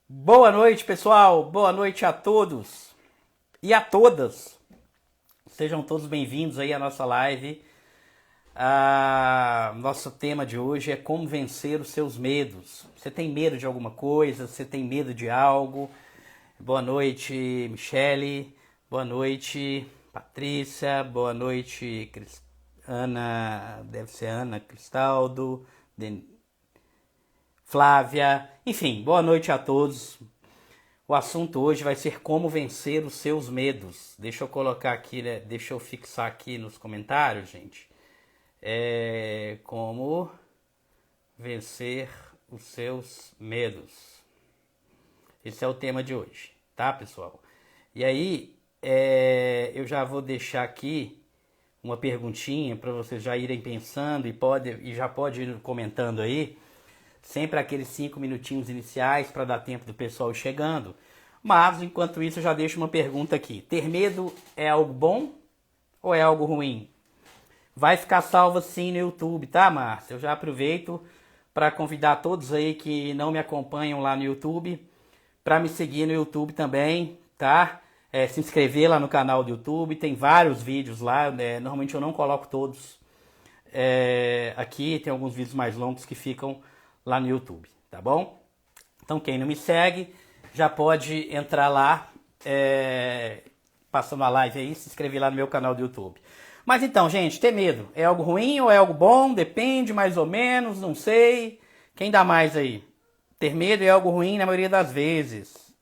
Boa noite, pessoal. Boa noite a todos e a todas. Sejam todos bem-vindos aí à nossa live. Nosso tema de hoje é como vencer os seus medos. Você tem medo de alguma coisa? Você tem medo de algo? Boa noite, Michele. Boa noite, Patrícia. Boa noite, Ana. Deve ser Ana Cristaldo. Flávia. Enfim, boa noite a todos. O assunto hoje vai ser como vencer os seus medos. Deixa eu colocar aqui, né? Deixa eu fixar aqui nos comentários, gente. Como vencer os seus medos. Esse é o tema de hoje, tá, pessoal? E aí, eu já vou deixar aqui uma perguntinha para vocês já irem pensando e já pode ir comentando aí. Sempre aqueles 5 minutinhos iniciais para dar tempo do pessoal ir chegando. Mas, enquanto isso, eu já deixo uma pergunta aqui. Ter medo é algo bom ou é algo ruim? Vai ficar salvo sim no YouTube, tá, Márcia? Eu já aproveito para convidar todos aí que não me acompanham lá no YouTube para me seguir no YouTube também, tá? Se inscrever lá no canal do YouTube. Tem vários vídeos lá. Normalmente eu não coloco todos aqui. Tem alguns vídeos mais longos que ficam lá no YouTube, tá bom? Então quem não me segue já pode entrar lá, passando a live aí, se inscrever lá no meu canal do YouTube. Mas então, gente, ter medo é algo ruim ou é algo bom? Depende, mais ou menos, não sei. Quem dá mais aí? Ter medo é algo ruim na maioria das vezes.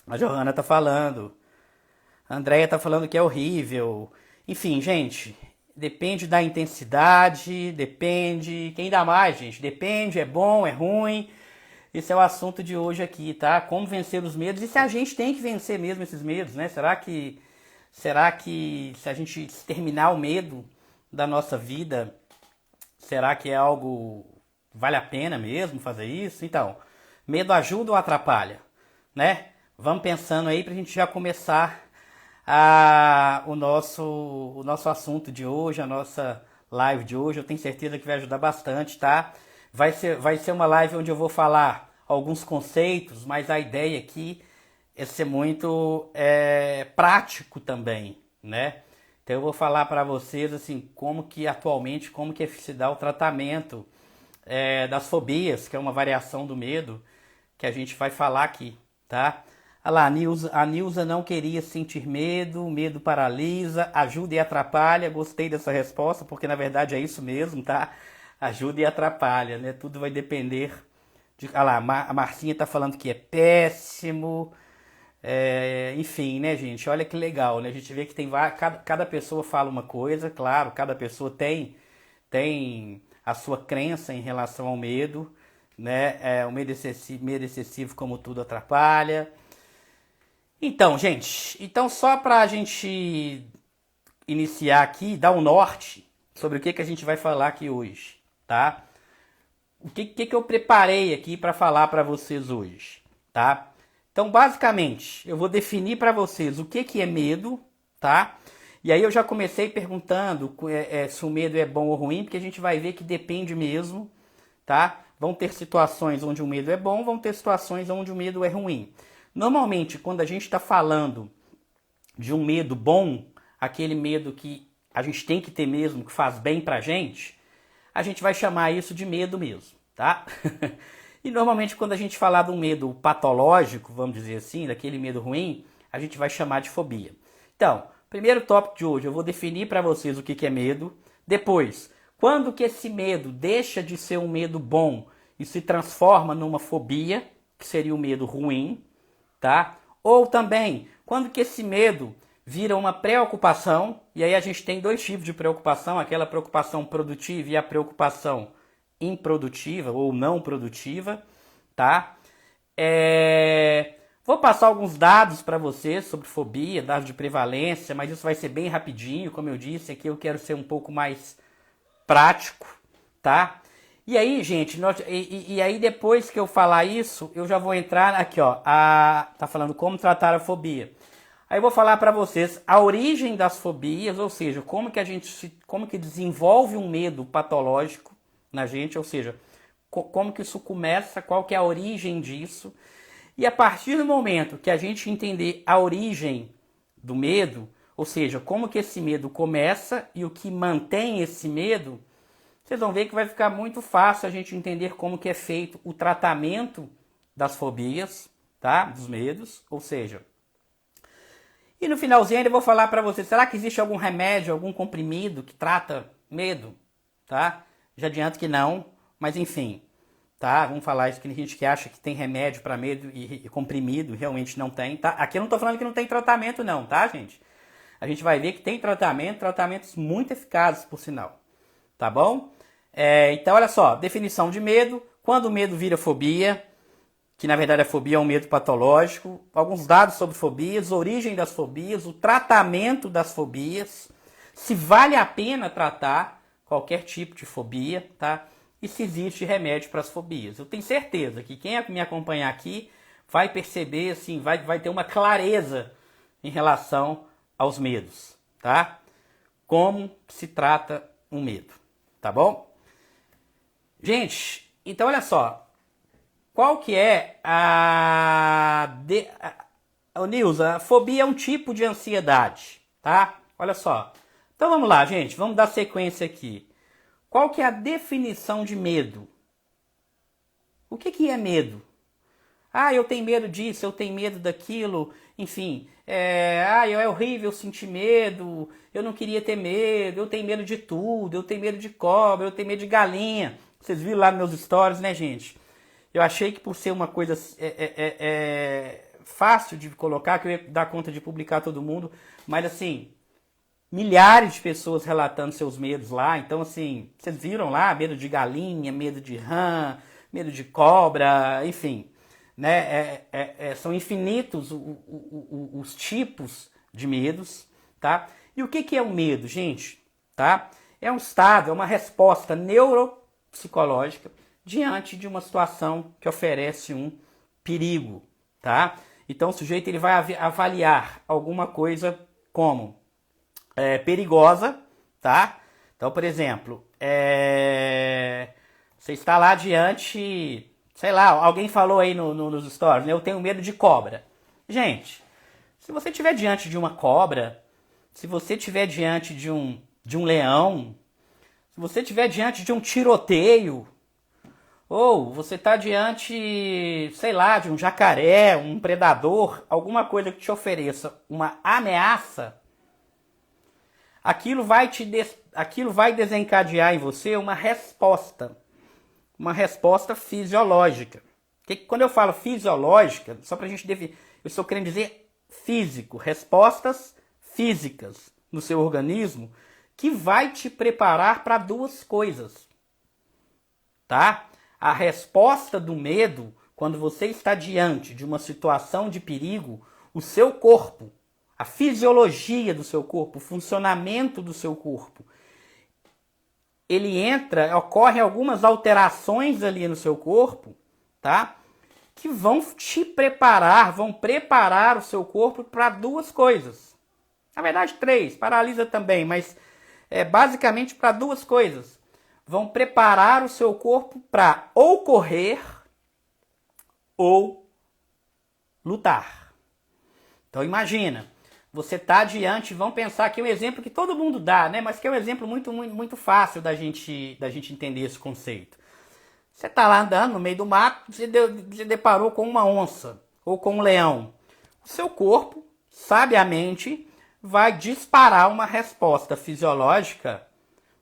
A Johanna tá falando. A Andrea tá falando que é horrível. Enfim, gente, depende da intensidade, depende. Quem dá mais, gente? Depende, é bom, é ruim. Esse é o assunto de hoje aqui, tá? Como vencer os medos e se a gente tem que vencer mesmo esses medos, né? Será que se a gente exterminar o medo da nossa vida, será que é algo vale a pena mesmo fazer isso? Então, medo ajuda ou atrapalha, né? Vamos pensando aí pra gente já começar o nosso assunto de hoje, a nossa live de hoje. Eu tenho certeza que vai ajudar bastante, tá? Vai ser uma live onde eu vou falar alguns conceitos, mas a ideia aqui é ser muito prático também, né? Então eu vou falar para vocês assim como que atualmente se dá o tratamento das fobias, que é uma variação do medo que a gente vai falar aqui, tá? Olha lá, a Nilza não queria sentir medo, o medo paralisa, ajuda e atrapalha. Gostei dessa resposta, porque na verdade é isso mesmo, tá? Ajuda e atrapalha, né? Tudo vai depender de... Olha lá, a Marcinha tá falando que é péssimo. Enfim, né, gente? Olha que legal, né? A gente vê que tem cada pessoa fala uma coisa, claro, cada pessoa tem a sua crença em relação ao medo, né? O medo excessivo, como tudo, atrapalha. Então, gente, só para a gente iniciar aqui, dar um norte sobre o que a gente vai falar aqui hoje, tá? O que eu preparei aqui para falar para vocês hoje, tá? Então, basicamente, eu vou definir para vocês o que é medo, tá? E aí eu já comecei perguntando se o medo é bom ou ruim, porque a gente vai ver que depende mesmo, tá? Vão ter situações onde o medo é bom, vão ter situações onde o medo é ruim. Normalmente, quando a gente está falando de um medo bom, aquele medo que a gente tem que ter mesmo, que faz bem pra gente, a gente vai chamar isso de medo mesmo, tá? E normalmente quando a gente falar de um medo patológico, vamos dizer assim, daquele medo ruim, a gente vai chamar de fobia. Então, primeiro tópico de hoje, eu vou definir para vocês o que é medo. Depois, quando que esse medo deixa de ser um medo bom e se transforma numa fobia, que seria um medo ruim, tá? Ou também, quando que esse medo vira uma preocupação, e aí a gente tem dois tipos de preocupação, aquela preocupação produtiva e a preocupação improdutiva ou não produtiva, tá? Vou passar alguns dados para vocês sobre fobia, dados de prevalência, mas isso vai ser bem rapidinho, como eu disse, aqui eu quero ser um pouco mais prático, tá? E aí, gente, e aí depois que eu falar isso, eu já vou entrar aqui, ó, tá falando como tratar a fobia. Aí eu vou falar para vocês a origem das fobias, ou seja, como que desenvolve um medo patológico na gente, ou seja, como que isso começa, qual que é a origem disso. E a partir do momento que a gente entender a origem do medo, ou seja, como que esse medo começa e o que mantém esse medo, vocês vão ver que vai ficar muito fácil a gente entender como que é feito o tratamento das fobias, tá? Dos medos, ou seja... E no finalzinho eu vou falar para vocês, será que existe algum remédio, algum comprimido que trata medo? Tá? Já adianto que não, mas enfim, tá? Vamos falar isso que tem gente que acha que tem remédio para medo e comprimido, realmente não tem, tá? Aqui eu não tô falando que não tem tratamento não, tá, gente? A gente vai ver que tem tratamentos muito eficazes, por sinal, tá bom? Então, olha só, definição de medo, quando o medo vira fobia, que na verdade a fobia é um medo patológico, alguns dados sobre fobias, origem das fobias, o tratamento das fobias, se vale a pena tratar qualquer tipo de fobia, tá? E se existe remédio para as fobias. Eu tenho certeza que quem me acompanhar aqui vai perceber, assim, vai ter uma clareza em relação aos medos, tá? Como se trata um medo, tá bom? Gente, então olha só. Qual que é Nilza, a fobia é um tipo de ansiedade, tá? Olha só. Então vamos lá, gente, vamos dar sequência aqui. Qual que é a definição de medo? O que é medo? Ah, eu tenho medo disso, eu tenho medo daquilo, enfim. É horrível sentir medo, eu não queria ter medo, eu tenho medo de tudo, eu tenho medo de cobra, eu tenho medo de galinha. Vocês viram lá nos meus stories, né, gente? Eu achei que por ser uma coisa fácil de colocar, que eu ia dar conta de publicar todo mundo, mas assim, milhares de pessoas relatando seus medos lá, então assim, vocês viram lá, medo de galinha, medo de rã, medo de cobra, enfim, né? São infinitos os tipos de medos, tá? E o que é o medo, gente? Tá? É um estado, é uma resposta neuropsicológica diante de uma situação que oferece um perigo, tá? Então o sujeito ele vai avaliar alguma coisa como perigosa, tá? Então, por exemplo, você está lá diante, sei lá, alguém falou aí nos stories, né? Eu tenho medo de cobra. Gente, se você estiver diante de uma cobra, se você estiver diante de um leão, se você estiver diante de um tiroteio, ou você está diante, sei lá, de um jacaré, um predador, alguma coisa que te ofereça uma ameaça, aquilo vai desencadear em você uma resposta fisiológica. Quando eu falo fisiológica, só para a gente definir, eu estou querendo dizer físico, respostas físicas no seu organismo que vai te preparar para duas coisas, tá? A resposta do medo, quando você está diante de uma situação de perigo, o seu corpo, a fisiologia do seu corpo, o funcionamento do seu corpo, ocorrem algumas alterações ali no seu corpo, tá? Que vão te preparar, vão preparar o seu corpo para duas coisas. Na verdade, três, paralisa também, mas basicamente para duas coisas. Vão preparar o seu corpo para ou correr ou lutar. Então imagina, você está diante, vamos pensar aqui um exemplo que todo mundo dá, né? Mas que é um exemplo muito, muito, muito fácil da gente entender esse conceito. Você está lá andando no meio do mato, você deparou com uma onça ou com um leão. O seu corpo, sabiamente, vai disparar uma resposta fisiológica,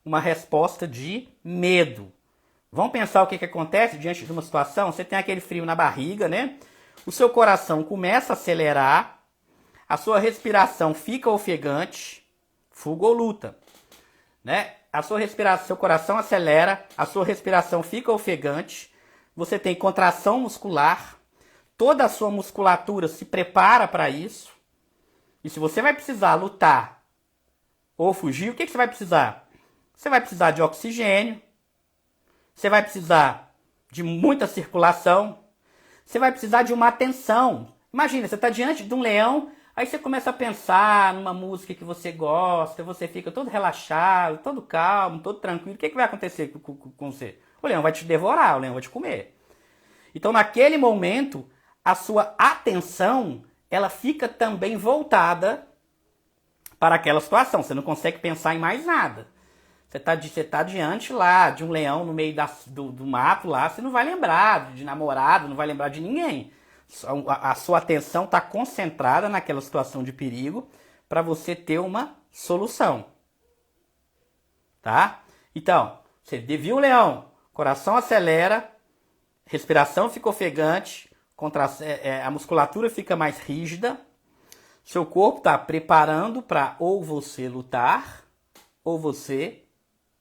uma resposta de medo. Vamos pensar o que acontece diante de uma situação? Você tem aquele frio na barriga, né? O seu coração começa a acelerar, a sua respiração fica ofegante, fuga ou luta, né? Seu coração acelera, a sua respiração fica ofegante, você tem contração muscular, toda a sua musculatura se prepara para isso. E se você vai precisar lutar ou fugir, o que você vai precisar? Você vai precisar de oxigênio, você vai precisar de muita circulação, você vai precisar de uma atenção. Imagina, você está diante de um leão, Aí você começa a pensar numa música que você gosta, você fica todo relaxado, todo calmo, todo tranquilo. O que vai acontecer com você? O leão vai te devorar, o leão vai te comer. Então, naquele momento, a sua atenção, ela fica também voltada para aquela situação. Você não consegue pensar em mais nada. Você tá diante lá de um leão no meio do mato lá, você não vai lembrar de namorado, não vai lembrar de ninguém. A sua atenção está concentrada naquela situação de perigo para você ter uma solução. Tá? Então, você viu o leão, coração acelera, respiração fica ofegante, a musculatura fica mais rígida, seu corpo está preparando para ou você lutar ou você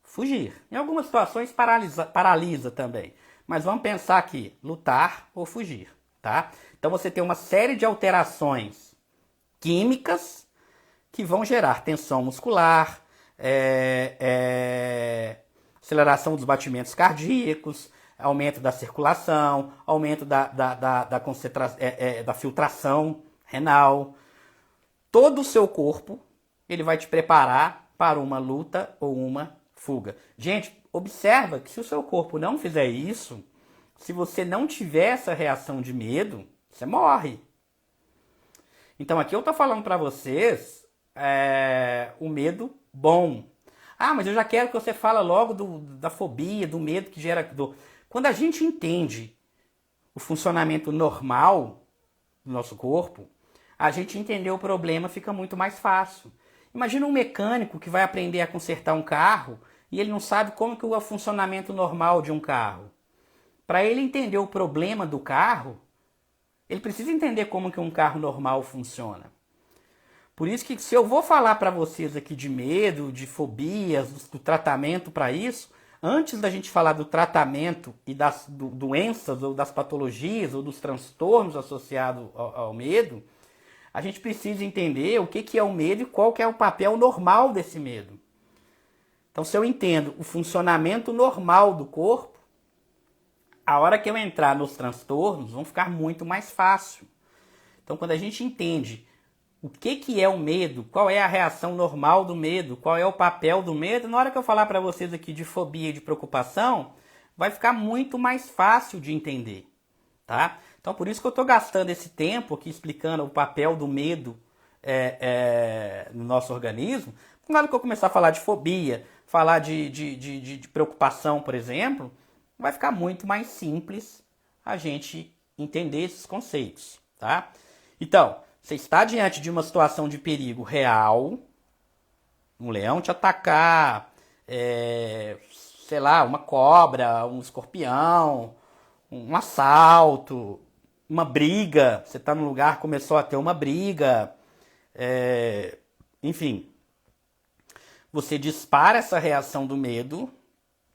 fugir. Em algumas situações paralisa também. Mas vamos pensar aqui, lutar ou fugir. Tá? Então você tem uma série de alterações químicas que vão gerar tensão muscular, aceleração dos batimentos cardíacos, aumento da circulação, aumento da filtração renal. Todo o seu corpo ele vai te preparar para uma luta ou uma fuga. Gente, observa que se o seu corpo não fizer isso, se você não tiver essa reação de medo, você morre. Então aqui eu estou falando para vocês o medo bom. Ah, mas eu já quero que você fale logo da fobia, do medo que gera dor. Quando a gente entende o funcionamento normal do nosso corpo, a gente entender o problema fica muito mais fácil. Imagina um mecânico que vai aprender a consertar um carro e ele não sabe como que é o funcionamento normal de um carro. Para ele entender o problema do carro, ele precisa entender como que um carro normal funciona. Por isso que se eu vou falar para vocês aqui de medo, de fobias, do tratamento para isso, antes da gente falar do tratamento e das doenças ou das patologias ou dos transtornos associados ao medo, a gente precisa entender o que é o medo e qual que é o papel normal desse medo. Então, se eu entendo o funcionamento normal do corpo, a hora que eu entrar nos transtornos, vão ficar muito mais fácil. Então, quando a gente entende o que é o medo, qual é a reação normal do medo, qual é o papel do medo, na hora que eu falar para vocês aqui de fobia e de preocupação, vai ficar muito mais fácil de entender. Tá? Então, por isso que eu estou gastando esse tempo aqui explicando o papel do medo no nosso organismo. Na hora que eu começar a falar de fobia, falar de preocupação, por exemplo, vai ficar muito mais simples a gente entender esses conceitos, tá? Então, você está diante de uma situação de perigo real, um leão te atacar, sei lá, uma cobra, um escorpião, um assalto, uma briga, você está num lugar, começou a ter uma briga, enfim, você dispara essa reação do medo,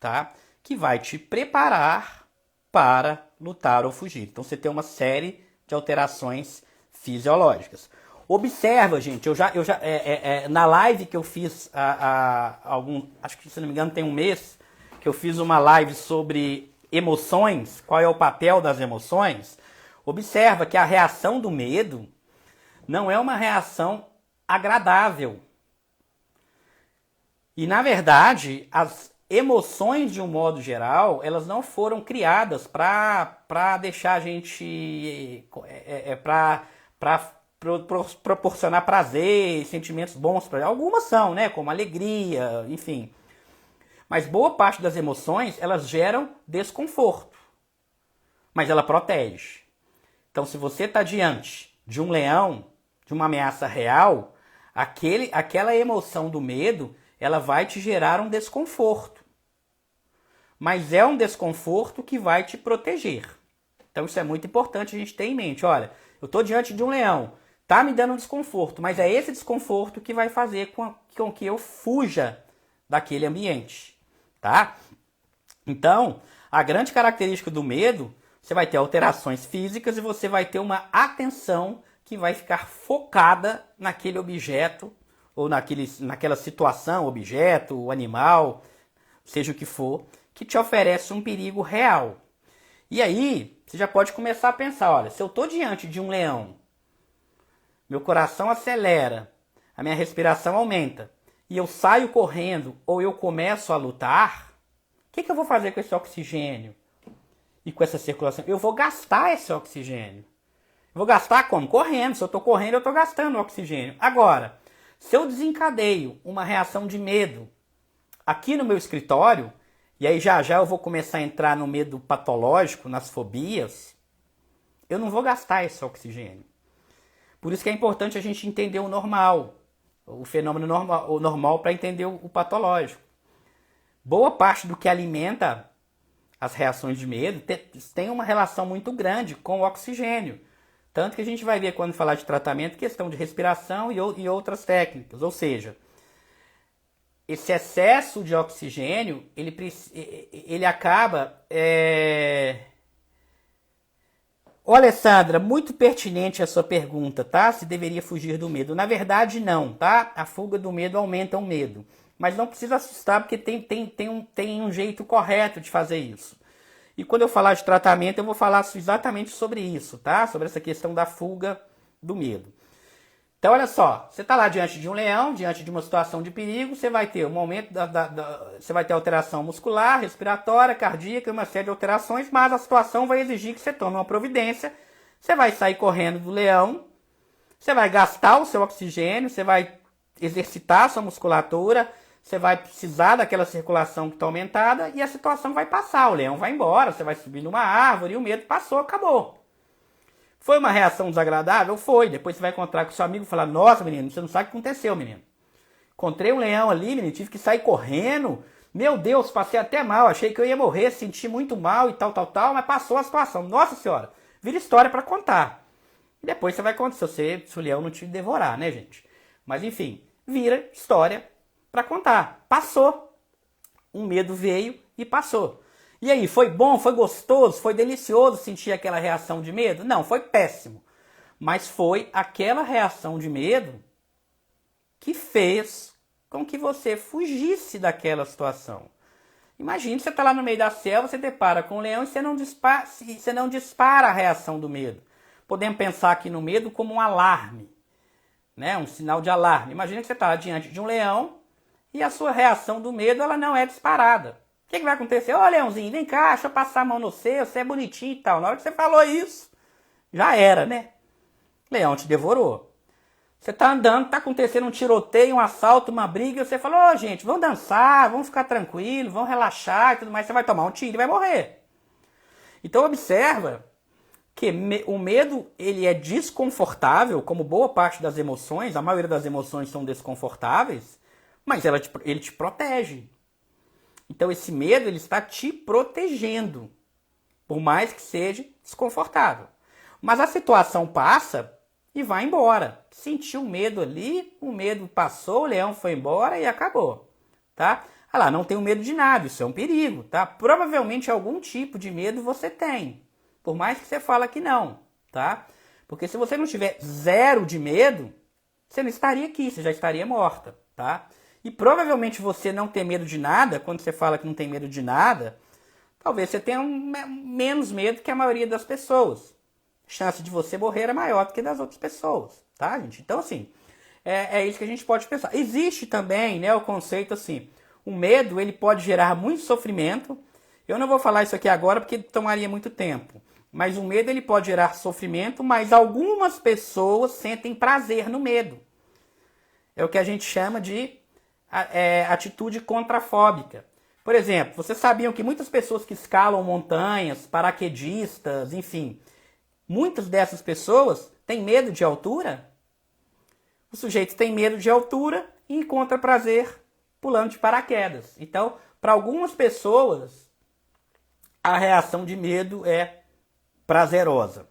tá? Que vai te preparar para lutar ou fugir. Então você tem uma série de alterações fisiológicas. Observa, gente, na live que eu fiz acho que se não me engano tem um mês, que eu fiz uma live sobre emoções, qual é o papel das emoções. Observa que a reação do medo não é uma reação agradável. E, na verdade, as emoções, de um modo geral, elas não foram criadas para deixar a gente... para proporcionar prazer, sentimentos bons para algumas são, né? Como alegria, enfim. Mas boa parte das emoções, elas geram desconforto. Mas ela protege. Então, se você está diante de um leão, de uma ameaça real, aquela emoção do medo, ela vai te gerar um desconforto. Mas é um desconforto que vai te proteger. Então isso é muito importante a gente ter em mente. Olha, eu estou diante de um leão, está me dando um desconforto, mas é esse desconforto que vai fazer com que eu fuja daquele ambiente. Tá? Então, a grande característica do medo, você vai ter alterações físicas e você vai ter uma atenção que vai ficar focada naquele objeto ou naquela situação, objeto, animal, seja o que for, que te oferece um perigo real. E aí, você já pode começar a pensar, olha, se eu estou diante de um leão, meu coração acelera, a minha respiração aumenta, e eu saio correndo ou eu começo a lutar, o que eu vou fazer com esse oxigênio e com essa circulação? Eu vou gastar esse oxigênio. Eu vou gastar como? Correndo. Se eu estou correndo, eu estou gastando oxigênio. Agora, se eu desencadeio uma reação de medo aqui no meu escritório, e aí já eu vou começar a entrar no medo patológico, nas fobias, eu não vou gastar esse oxigênio. Por isso que é importante a gente entender o normal, o fenômeno normal, o normal para entender o patológico. Boa parte do que alimenta as reações de medo tem uma relação muito grande com o oxigênio. Tanto que a gente vai ver quando falar de tratamento, questão de respiração e outras técnicas. Ou seja, esse excesso de oxigênio, ele acaba... Ô Alessandra, muito pertinente a sua pergunta, tá? Se deveria fugir do medo. Na verdade, não, tá? A fuga do medo aumenta o medo. Mas não precisa assustar, porque tem um jeito correto de fazer isso. E quando eu falar de tratamento, eu vou falar exatamente sobre isso, tá? Sobre essa questão da fuga do medo. Então, olha só, você está lá diante de um leão, diante de uma situação de perigo, você vai ter um momento você vai ter alteração muscular, respiratória, cardíaca, uma série de alterações, mas a situação vai exigir que você tome uma providência. Você vai sair correndo do leão, você vai gastar o seu oxigênio, você vai exercitar a sua musculatura, você vai precisar daquela circulação que está aumentada e a situação vai passar. O leão vai embora, você vai subir numa árvore e o medo passou, acabou. Foi uma reação desagradável? Foi. Depois você vai encontrar com seu amigo e falar, nossa, menino, você não sabe o que aconteceu, menino. Encontrei um leão ali, menino, tive que sair correndo. Meu Deus, passei até mal, achei que eu ia morrer, senti muito mal e tal, mas passou a situação. Nossa senhora, vira história para contar. E depois você vai contar, se o leão não te devorar, né, gente? Mas enfim, vira história para contar. Passou. Um medo veio e passou. E aí, foi bom, foi gostoso, foi delicioso sentir aquela reação de medo? Não, foi péssimo. Mas foi aquela reação de medo que fez com que você fugisse daquela situação. Imagine, você está lá no meio da selva, você depara com um leão e você não dispara a reação do medo. Podemos pensar aqui no medo como um alarme, né? Um sinal de alarme. Imagina que você está lá diante de um leão e a sua reação do medo ela não é disparada. O que vai acontecer? Ô, leãozinho, vem cá, deixa eu passar a mão no seu, você é bonitinho e tal. Na hora que você falou isso, já era, né? Leão te devorou. Você tá andando, tá acontecendo um tiroteio, um assalto, uma briga, e você falou, ô, gente, vamos dançar, vamos ficar tranquilo, vamos relaxar e tudo mais. Você vai tomar um tiro e vai morrer. Então observa que o medo, ele é desconfortável, como boa parte das emoções, a maioria das emoções são desconfortáveis, mas ele te protege. Então esse medo ele está te protegendo, por mais que seja desconfortável. Mas a situação passa e vai embora. Sentiu medo ali, o medo passou, o leão foi embora e acabou. Tá? Olha lá, não tenho medo de nada, isso é um perigo. Tá? Provavelmente algum tipo de medo você tem, por mais que você fala que não. Tá? Porque se você não tiver zero de medo, você não estaria aqui, você já estaria morta. Tá? E provavelmente você não ter medo de nada, quando você fala que não tem medo de nada, talvez você tenha menos medo que a maioria das pessoas. A chance de você morrer é maior do que das outras pessoas, tá, gente? Então, assim, é isso que a gente pode pensar. Existe também, né, o conceito assim, o medo, ele pode gerar muito sofrimento. Eu não vou falar isso aqui agora porque tomaria muito tempo. Mas o medo, ele pode gerar sofrimento, mas algumas pessoas sentem prazer no medo. É o que a gente chama de atitude contrafóbica. Por exemplo, vocês sabiam que muitas pessoas que escalam montanhas, paraquedistas, enfim, muitas dessas pessoas têm medo de altura? O sujeito tem medo de altura e encontra prazer pulando de paraquedas. Então, para algumas pessoas, a reação de medo é prazerosa,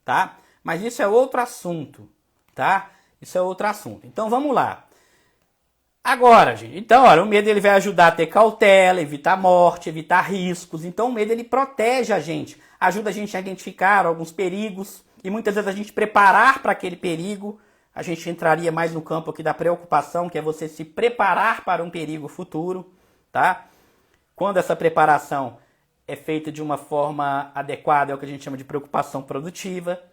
tá? Mas isso é outro assunto, tá? Isso é outro assunto. Então, vamos lá. Agora, gente, então, olha, o medo ele vai ajudar a ter cautela, evitar morte, evitar riscos. Então, o medo ele protege a gente, ajuda a gente a identificar alguns perigos e muitas vezes a gente preparar para aquele perigo. A gente entraria mais no campo aqui da preocupação, que é você se preparar para um perigo futuro, tá? Quando essa preparação é feita de uma forma adequada, é o que a gente chama de preocupação produtiva.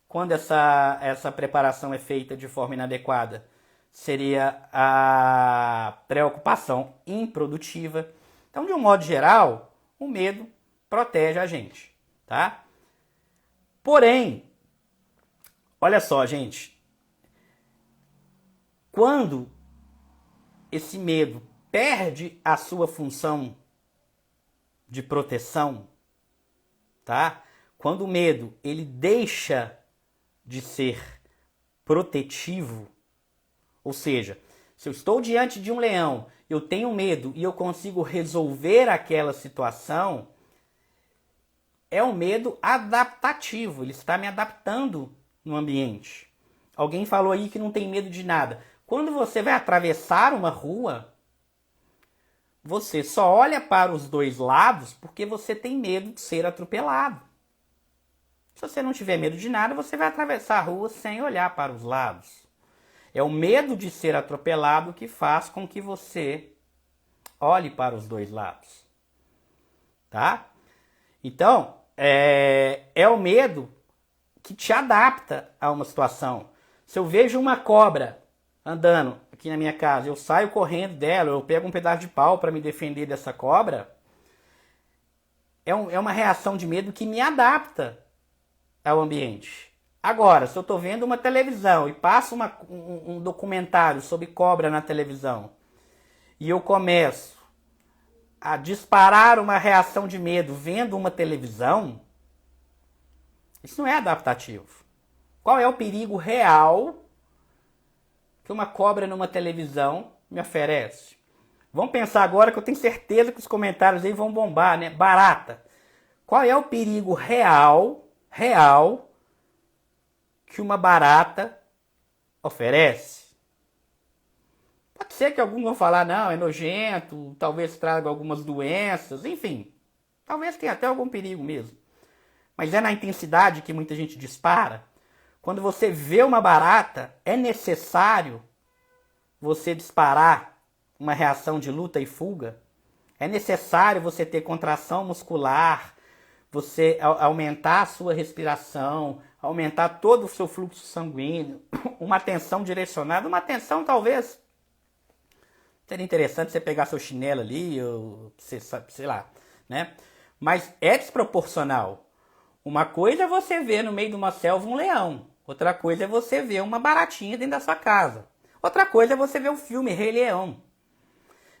quando essa preparação é feita de forma inadequada, seria a preocupação improdutiva. Então, de um modo geral, o medo protege a gente, tá? Porém, olha só, gente, quando esse medo perde a sua função de proteção, tá? Quando o medo ele deixa de ser protetivo, ou seja, se eu estou diante de um leão, eu tenho medo e eu consigo resolver aquela situação, é um medo adaptativo, ele está me adaptando no ambiente. Alguém falou aí que não tem medo de nada. Quando você vai atravessar uma rua, você só olha para os dois lados porque você tem medo de ser atropelado. Se você não tiver medo de nada, você vai atravessar a rua sem olhar para os lados. É o medo de ser atropelado que faz com que você olhe para os dois lados. Tá? Então, é o medo que te adapta a uma situação. Se eu vejo uma cobra andando aqui na minha casa, eu saio correndo dela, eu pego um pedaço de pau para me defender dessa cobra, é uma reação de medo que me adapta ao ambiente. Agora, se eu estou vendo uma televisão e passa um documentário sobre cobra na televisão e eu começo a disparar uma reação de medo vendo uma televisão, isso não é adaptativo. Qual é o perigo real que uma cobra numa televisão me oferece? Vamos pensar agora que eu tenho certeza que os comentários aí vão bombar, né? Barata. Qual é o perigo real que uma barata oferece? Pode ser que alguns vão falar, não, é nojento, talvez traga algumas doenças, enfim. Talvez tenha até algum perigo mesmo. Mas é na intensidade que muita gente dispara. Quando você vê uma barata, é necessário você disparar uma reação de luta e fuga. É necessário você ter contração muscular, você aumentar a sua respiração, aumentar todo o seu fluxo sanguíneo, uma atenção direcionada, uma atenção talvez seria interessante você pegar seu chinelo ali, ou sei lá, né? Mas é desproporcional. Uma coisa é você ver no meio de uma selva um leão, outra coisa é você ver uma baratinha dentro da sua casa. Outra coisa é você ver o filme Rei Leão.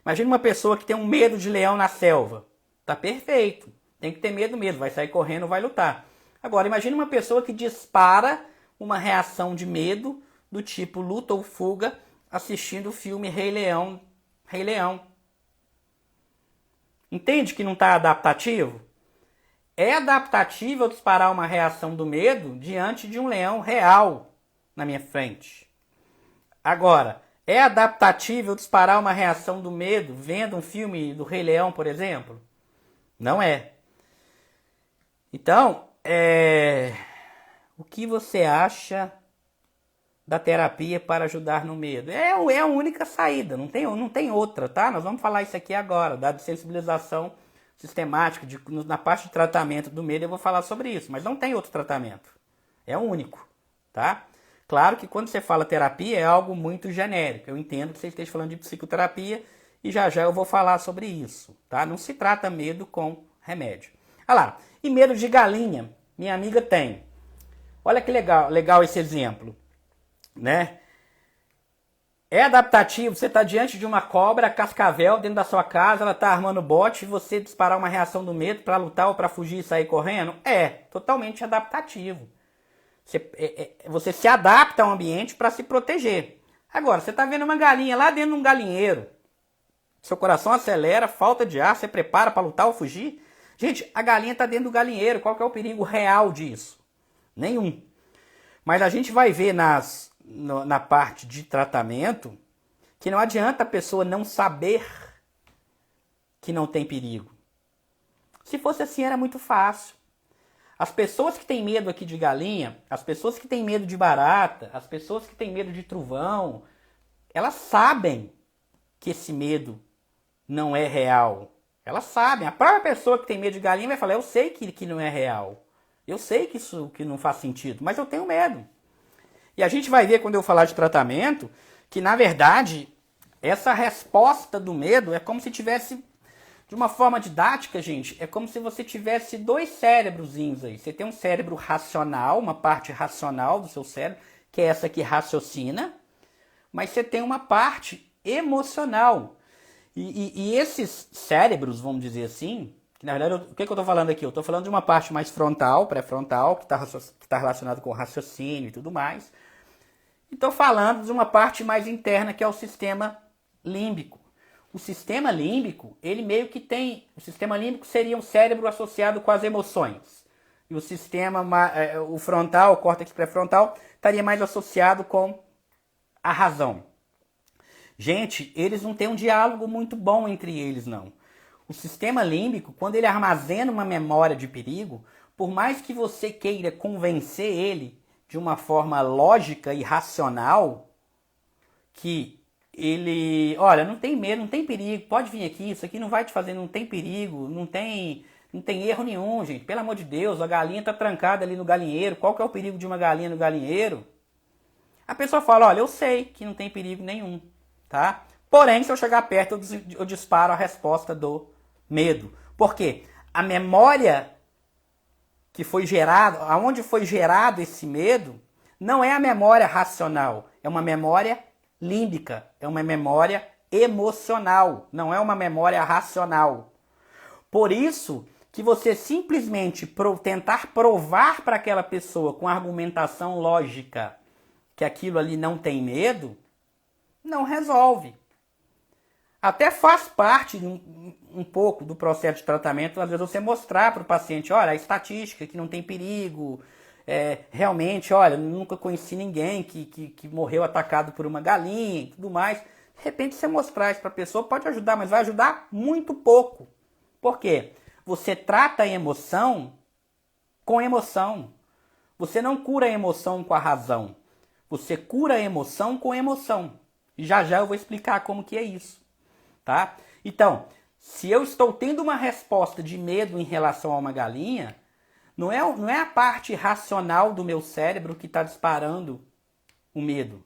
Imagina uma pessoa que tem um medo de leão na selva. Tá perfeito. Tem que ter medo mesmo, vai sair correndo, vai lutar. Agora, imagine uma pessoa que dispara uma reação de medo do tipo luta ou fuga assistindo o filme Rei Leão. Rei Leão. Entende que não está adaptativo? É adaptativo eu disparar uma reação do medo diante de um leão real na minha frente. Agora, é adaptativo eu disparar uma reação do medo vendo um filme do Rei Leão, por exemplo? Não é. Então, o que você acha da terapia para ajudar no medo? É a única saída, não tem outra, tá? Nós vamos falar isso aqui agora, da sensibilização sistemática, na parte de tratamento do medo eu vou falar sobre isso, mas não tem outro tratamento. É o único, tá? Claro que quando você fala terapia é algo muito genérico. Eu entendo que você esteja falando de psicoterapia e já eu vou falar sobre isso, tá? Não se trata medo com remédio. Olha lá, e medo de galinha, minha amiga tem. Olha que legal esse exemplo, né? É adaptativo, você está diante de uma cobra cascavel dentro da sua casa, ela está armando bote e você disparar uma reação do medo para lutar ou para fugir e sair correndo? É, totalmente adaptativo. Você se adapta ao ambiente para se proteger. Agora, você está vendo uma galinha lá dentro de um galinheiro, seu coração acelera, falta de ar, você prepara para lutar ou fugir? Gente, a galinha está dentro do galinheiro, qual que é o perigo real disso? Nenhum. Mas a gente vai ver na parte de tratamento que não adianta a pessoa não saber que não tem perigo. Se fosse assim era muito fácil. As pessoas que têm medo aqui de galinha, as pessoas que têm medo de barata, as pessoas que têm medo de trovão, elas sabem que esse medo não é real. Elas sabem. A própria pessoa que tem medo de galinha vai falar, eu sei que não é real. Eu sei que isso que não faz sentido, mas eu tenho medo. E a gente vai ver quando eu falar de tratamento que, na verdade, essa resposta do medo é como se tivesse, de uma forma didática, gente, é como se você tivesse dois cérebrozinhos aí. Você tem um cérebro racional, uma parte racional do seu cérebro, que é essa que raciocina, mas você tem uma parte emocional. E esses cérebros, vamos dizer assim, que na verdade, o que eu estou falando aqui? Eu estou falando de uma parte mais frontal, pré-frontal, que está relacionado com o raciocínio e tudo mais. E estou falando de uma parte mais interna, que é o sistema límbico. O sistema límbico, ele meio que tem... O sistema límbico seria um cérebro associado com as emoções. E o sistema, o frontal, o córtex pré-frontal, estaria mais associado com a razão. Gente, eles não têm um diálogo muito bom entre eles, não. O sistema límbico, quando ele armazena uma memória de perigo, por mais que você queira convencer ele de uma forma lógica e racional, que ele, olha, não tem medo, não tem perigo, pode vir aqui, isso aqui não vai te fazer, não tem perigo, não tem erro nenhum, gente. Pelo amor de Deus, a galinha está trancada ali no galinheiro, qual que é o perigo de uma galinha no galinheiro? A pessoa fala, olha, eu sei que não tem perigo nenhum, tá? Porém, se eu chegar perto, eu disparo a resposta do medo. Por quê? A memória que foi gerada, aonde foi gerado esse medo, não é a memória racional, é uma memória límbica, é uma memória emocional, não é uma memória racional. Por isso que você simplesmente tentar provar para aquela pessoa com argumentação lógica que aquilo ali não tem medo, não resolve. Até faz parte um pouco do processo de tratamento, às vezes você mostrar para o paciente, olha, a estatística que não tem perigo, realmente, olha, nunca conheci ninguém que morreu atacado por uma galinha e tudo mais. De repente você mostrar isso para a pessoa pode ajudar, mas vai ajudar muito pouco. Por quê? Você trata a emoção com emoção. Você não cura a emoção com a razão. Você cura a emoção com emoção. E já eu vou explicar como que é isso. Tá? Então, se eu estou tendo uma resposta de medo em relação a uma galinha, não é a parte racional do meu cérebro que está disparando o medo.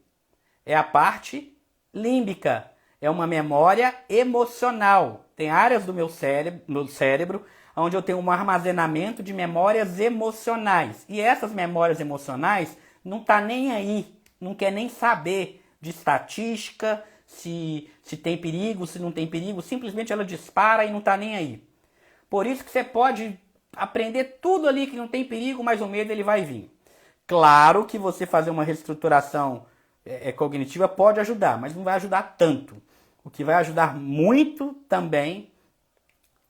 É a parte límbica. É uma memória emocional. Tem áreas do meu cérebro onde eu tenho um armazenamento de memórias emocionais. E essas memórias emocionais não tá nem aí, não quer nem saber de estatística, se tem perigo, se não tem perigo, simplesmente ela dispara e não está nem aí. Por isso que você pode aprender tudo ali que não tem perigo, mas o medo ele vai vir. Claro que você fazer uma reestruturação cognitiva pode ajudar, mas não vai ajudar tanto. O que vai ajudar muito também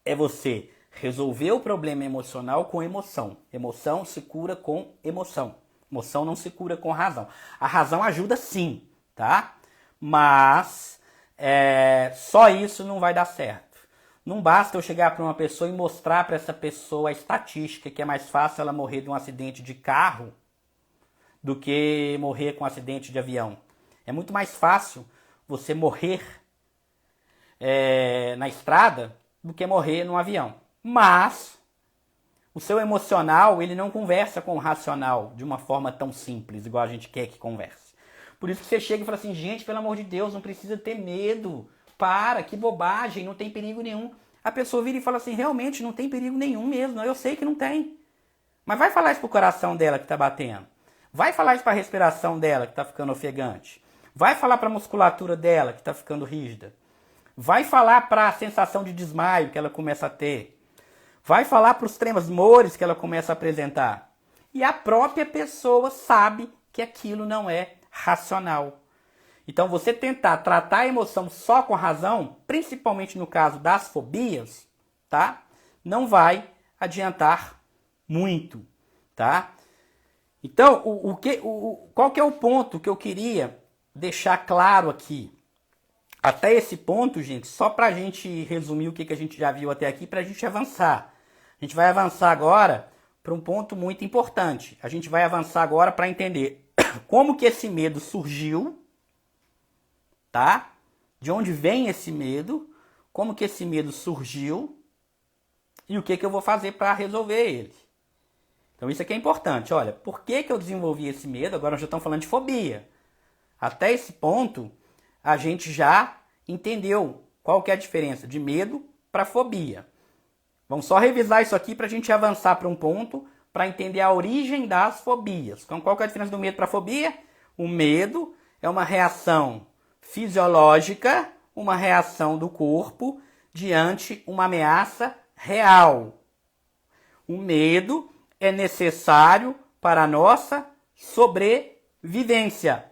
é você resolver o problema emocional com emoção. Emoção se cura com emoção. Emoção não se cura com razão. A razão ajuda sim, tá? Mas só isso não vai dar certo. Não basta eu chegar para uma pessoa e mostrar para essa pessoa a estatística que é mais fácil ela morrer de um acidente de carro do que morrer com um acidente de avião. É muito mais fácil você morrer na estrada do que morrer num avião. Mas o seu emocional ele não conversa com o racional de uma forma tão simples, igual a gente quer que converse. Por isso que você chega e fala assim, gente, pelo amor de Deus, não precisa ter medo. Para, que bobagem, não tem perigo nenhum. A pessoa vira e fala assim, realmente não tem perigo nenhum mesmo, eu sei que não tem. Mas vai falar isso pro coração dela que tá batendo. Vai falar isso pra respiração dela que tá ficando ofegante. Vai falar pra musculatura dela que tá ficando rígida. Vai falar pra sensação de desmaio que ela começa a ter. Vai falar pros tremores que ela começa a apresentar. E a própria pessoa sabe que aquilo não é racional. Então você tentar tratar a emoção só com a razão, principalmente no caso das fobias, tá? Não vai adiantar muito, tá? Então, qual que é o ponto que eu queria deixar claro aqui? Até esse ponto, gente, só pra gente resumir o que a gente já viu até aqui, pra gente avançar. A gente vai avançar agora para um ponto muito importante. A gente vai avançar agora para entender como que esse medo surgiu, tá? De onde vem esse medo, como que esse medo surgiu e o que eu vou fazer para resolver ele. Então isso aqui é importante. Olha, por que que eu desenvolvi esse medo? Agora nós já estamos falando de fobia. Até esse ponto, a gente já entendeu qual que é a diferença de medo para fobia. Vamos só revisar isso aqui para a gente avançar para um ponto para entender a origem das fobias. Então, qual que é a diferença do medo para a fobia? O medo é uma reação fisiológica, uma reação do corpo diante uma ameaça real. O medo é necessário para a nossa sobrevivência.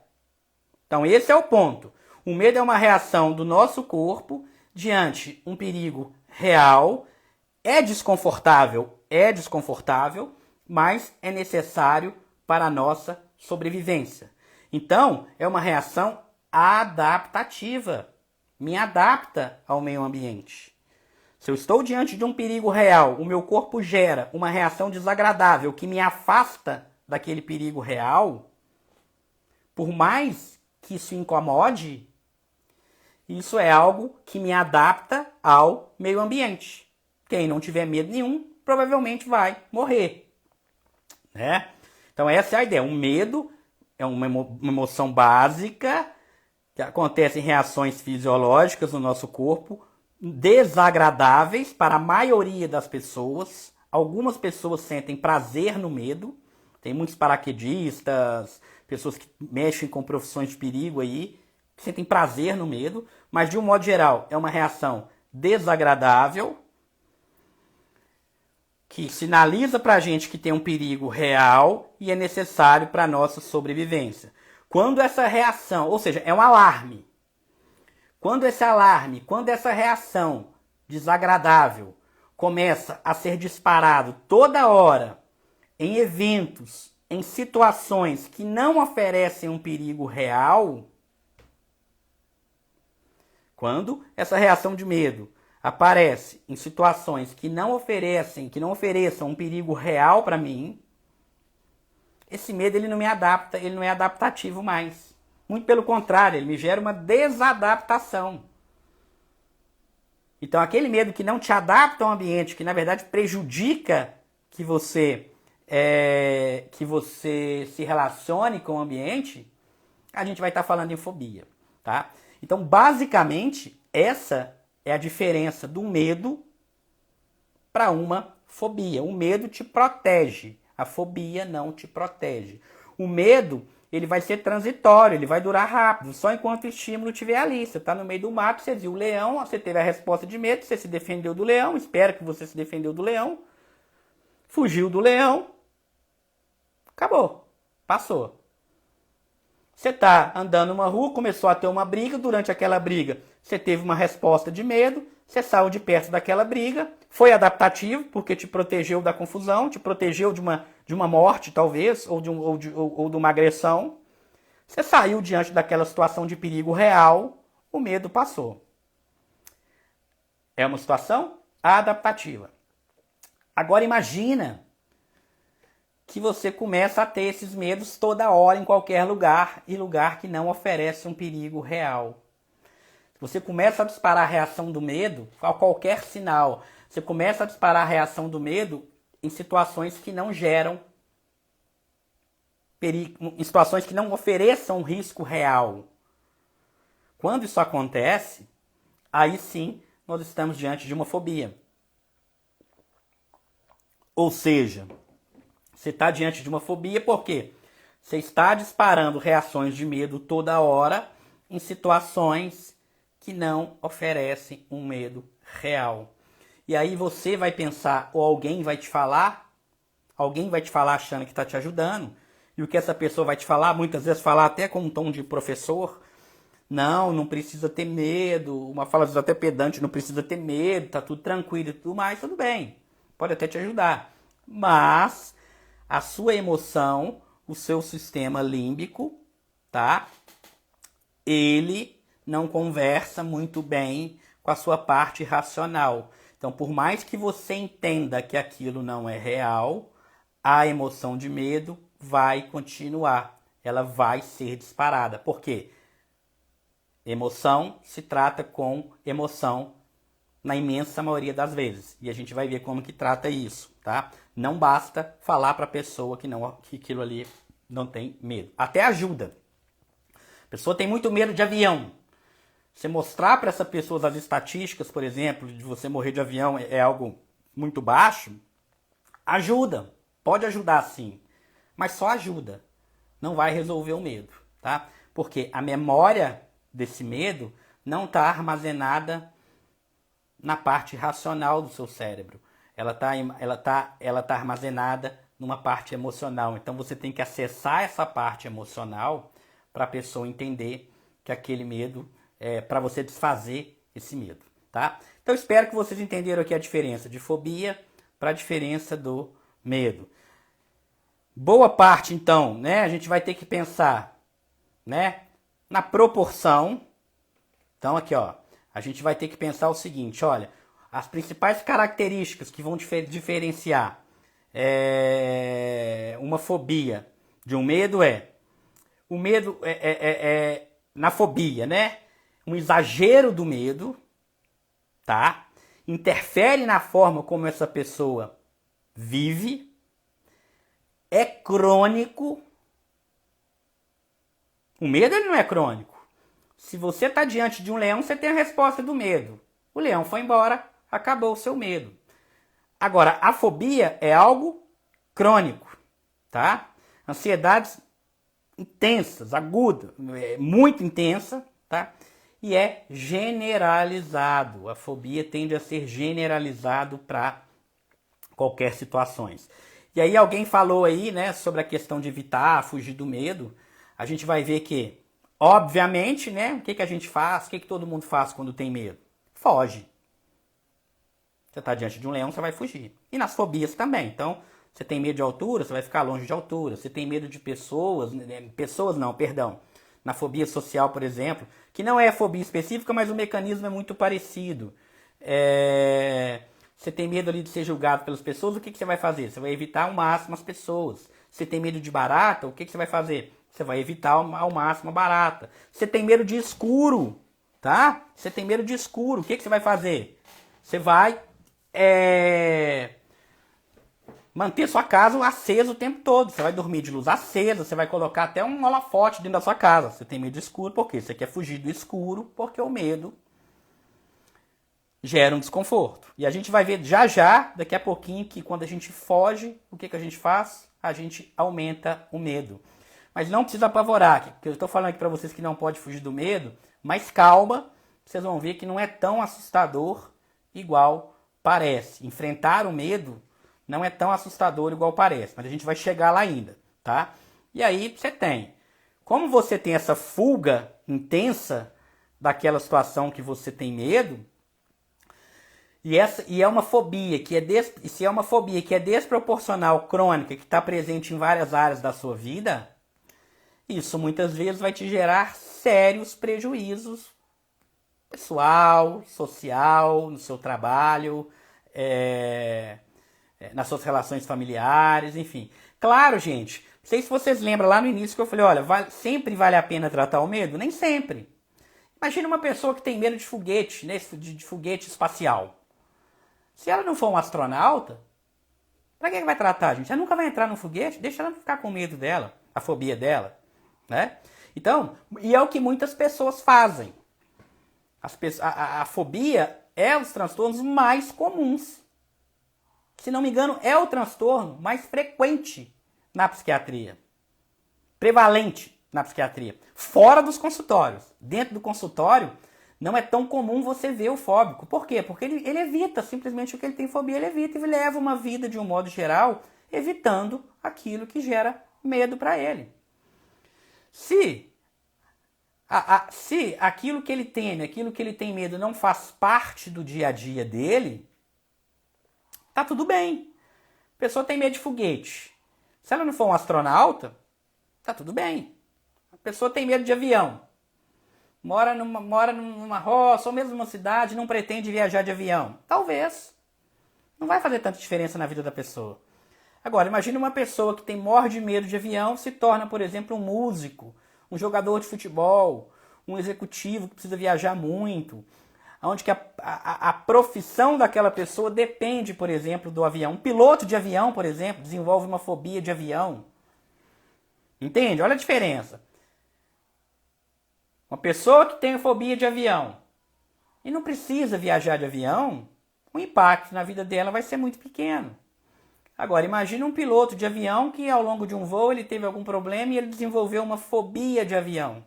Então, esse é o ponto. O medo é uma reação do nosso corpo diante um perigo real. É desconfortável, mas é necessário para a nossa sobrevivência. Então, é uma reação adaptativa. Me adapta ao meio ambiente. Se eu estou diante de um perigo real, o meu corpo gera uma reação desagradável que me afasta daquele perigo real, por mais que isso incomode, isso é algo que me adapta ao meio ambiente. Quem não tiver medo nenhum, provavelmente vai morrer. Né? Então essa é a ideia. O medo é uma emoção básica que acontece em reações fisiológicas no nosso corpo, desagradáveis para a maioria das pessoas. Algumas pessoas sentem prazer no medo. Tem muitos paraquedistas, pessoas que mexem com profissões de perigo aí, que sentem prazer no medo. Mas, de um modo geral, é uma reação desagradável, que sinaliza para a gente que tem um perigo real e é necessário para a nossa sobrevivência. Quando essa reação, ou seja, é um alarme. Quando essa reação desagradável começa a ser disparado toda hora em eventos, em situações que não oferecem um perigo real, quando essa reação de medo aparece em situações que não ofereçam um perigo real para mim, esse medo ele não me adapta, ele não é adaptativo mais. Muito pelo contrário, ele me gera uma desadaptação. Então aquele medo que não te adapta ao ambiente, que na verdade prejudica que você se relacione com o ambiente, a gente vai estar falando em fobia. Tá? Então basicamente essa é a diferença do medo para uma fobia. O medo te protege, a fobia não te protege. O medo ele vai ser transitório, ele vai durar rápido, só enquanto o estímulo estiver ali. Você está no meio do mato, você viu o leão, você teve a resposta de medo, você se defendeu do leão, espera que você se defendeu do leão, fugiu do leão, acabou, passou. Você está andando numa rua, começou a ter uma briga, durante aquela briga você teve uma resposta de medo, você saiu de perto daquela briga, foi adaptativo, porque te protegeu da confusão, te protegeu de uma morte, talvez, ou de uma agressão. Você saiu diante daquela situação de perigo real, o medo passou. É uma situação adaptativa. Agora imagina que você começa a ter esses medos toda hora, em qualquer lugar, e lugar que não oferece um perigo real. Você começa a disparar a reação do medo, a qualquer sinal. Você começa a disparar a reação do medo em situações que não geram perigo, em situações que não ofereçam um risco real. Quando isso acontece, aí sim nós estamos diante de uma fobia. Ou seja, você está diante de uma fobia porque você está disparando reações de medo toda hora em situações que não oferecem um medo real. E aí você vai pensar, ou alguém vai te falar achando que está te ajudando, e o que essa pessoa vai te falar, muitas vezes falar até com um tom de professor, não precisa ter medo, uma fala até pedante, não precisa ter medo, tá tudo tranquilo e tudo mais, tudo bem, pode até te ajudar. Mas a sua emoção, o seu sistema límbico, tá? Ele não conversa muito bem com a sua parte racional. Então, por mais que você entenda que aquilo não é real, a emoção de medo vai continuar. Ela vai ser disparada. Por quê? Emoção se trata com emoção na imensa maioria das vezes. E a gente vai ver como que trata isso. tá? Não basta falar para a pessoa que aquilo ali não tem medo. Até ajuda. A pessoa tem muito medo de avião. Você mostrar para essa pessoa as estatísticas, por exemplo, de você morrer de avião é algo muito baixo, ajuda. Pode ajudar sim, mas só ajuda. Não vai resolver o medo, tá? Porque a memória desse medo não está armazenada na parte racional do seu cérebro. Ela tá armazenada numa parte emocional. Então você tem que acessar essa parte emocional para a pessoa entender que aquele medo é para você desfazer esse medo, tá? Então espero que vocês entenderam aqui a diferença de fobia para a diferença do medo. Boa parte, então, né? A gente vai ter que pensar, né, na proporção. Então aqui, ó, a gente vai ter que pensar o seguinte, olha, as principais características que vão diferenciar uma fobia de um medo o medo na fobia, né? Um exagero do medo, tá? Interfere na forma como essa pessoa vive, é crônico. O medo ele não é crônico. Se você está diante de um leão, você tem a resposta do medo. O leão foi embora, acabou o seu medo. Agora, a fobia é algo crônico, tá? Ansiedades intensas, agudas, muito intensa, tá? E é generalizado. A fobia tende a ser generalizado para qualquer situações. E aí alguém falou aí, né, sobre a questão de evitar, fugir do medo. A gente vai ver que, obviamente, né, o que a gente faz, o que todo mundo faz quando tem medo? Foge. Você está diante de um leão, você vai fugir. E nas fobias também. Então, você tem medo de altura, você vai ficar longe de altura. Você tem medo de pessoas, na fobia social, por exemplo, que não é fobia específica, mas o mecanismo é muito parecido. Você tem medo ali de ser julgado pelas pessoas, o que você vai fazer? Você vai evitar ao máximo as pessoas. Você tem medo de barata, o que você vai fazer? Você vai evitar ao máximo a barata. Você tem medo de escuro, tá? Você tem medo de escuro, o que você vai fazer? Você vai manter sua casa acesa o tempo todo. Você vai dormir de luz acesa, você vai colocar até um holofote dentro da sua casa. Você tem medo de escuro, por quê? Você quer fugir do escuro, porque o medo gera um desconforto. E a gente vai ver já, daqui a pouquinho, que quando a gente foge, o que a gente faz? A gente aumenta o medo. Mas não precisa apavorar, que eu estou falando aqui para vocês que não pode fugir do medo, mas calma, vocês vão ver que não é tão assustador igual parece. Enfrentar o medo não é tão assustador igual parece, mas a gente vai chegar lá ainda, tá? E aí você tem, como você tem essa fuga intensa daquela situação que você tem medo, e é uma fobia se é uma fobia que é desproporcional, crônica, que está presente em várias áreas da sua vida, isso muitas vezes vai te gerar sérios prejuízos pessoal, social, no seu trabalho, nas suas relações familiares, enfim. Claro, gente, não sei se vocês lembram lá no início que eu falei, olha, sempre vale a pena tratar o medo? Nem sempre. Imagina uma pessoa que tem medo de foguete, né, de foguete espacial. Se ela não for um astronauta, pra que vai tratar, gente? Ela nunca vai entrar no foguete, deixa ela ficar com medo dela, a fobia dela, né? Então, e é o que muitas pessoas fazem. A fobia é um dos transtornos mais comuns. Se não me engano, é o transtorno mais frequente na psiquiatria. Prevalente na psiquiatria. Fora dos consultórios. Dentro do consultório, não é tão comum você ver o fóbico. Por quê? Porque ele evita simplesmente o que ele tem fobia, ele evita e leva uma vida, de um modo geral, evitando aquilo que gera medo para ele. Se aquilo que ele teme, aquilo que ele tem medo não faz parte do dia a dia dele, tá tudo bem. A pessoa tem medo de foguete. Se ela não for um astronauta, tá tudo bem. A pessoa tem medo de avião. Mora numa roça ou mesmo numa cidade, não pretende viajar de avião. Talvez. Não vai fazer tanta diferença na vida da pessoa. Agora, imagine uma pessoa que morre de medo de avião, se torna, por exemplo, um músico, um jogador de futebol, um executivo que precisa viajar muito. onde que a profissão daquela pessoa depende, por exemplo, do avião. Um piloto de avião, por exemplo, desenvolve uma fobia de avião. Entende? Olha a diferença. Uma pessoa que tem fobia de avião e não precisa viajar de avião, o impacto na vida dela vai ser muito pequeno. Agora, imagine um piloto de avião que ao longo de um voo ele teve algum problema e ele desenvolveu uma fobia de avião.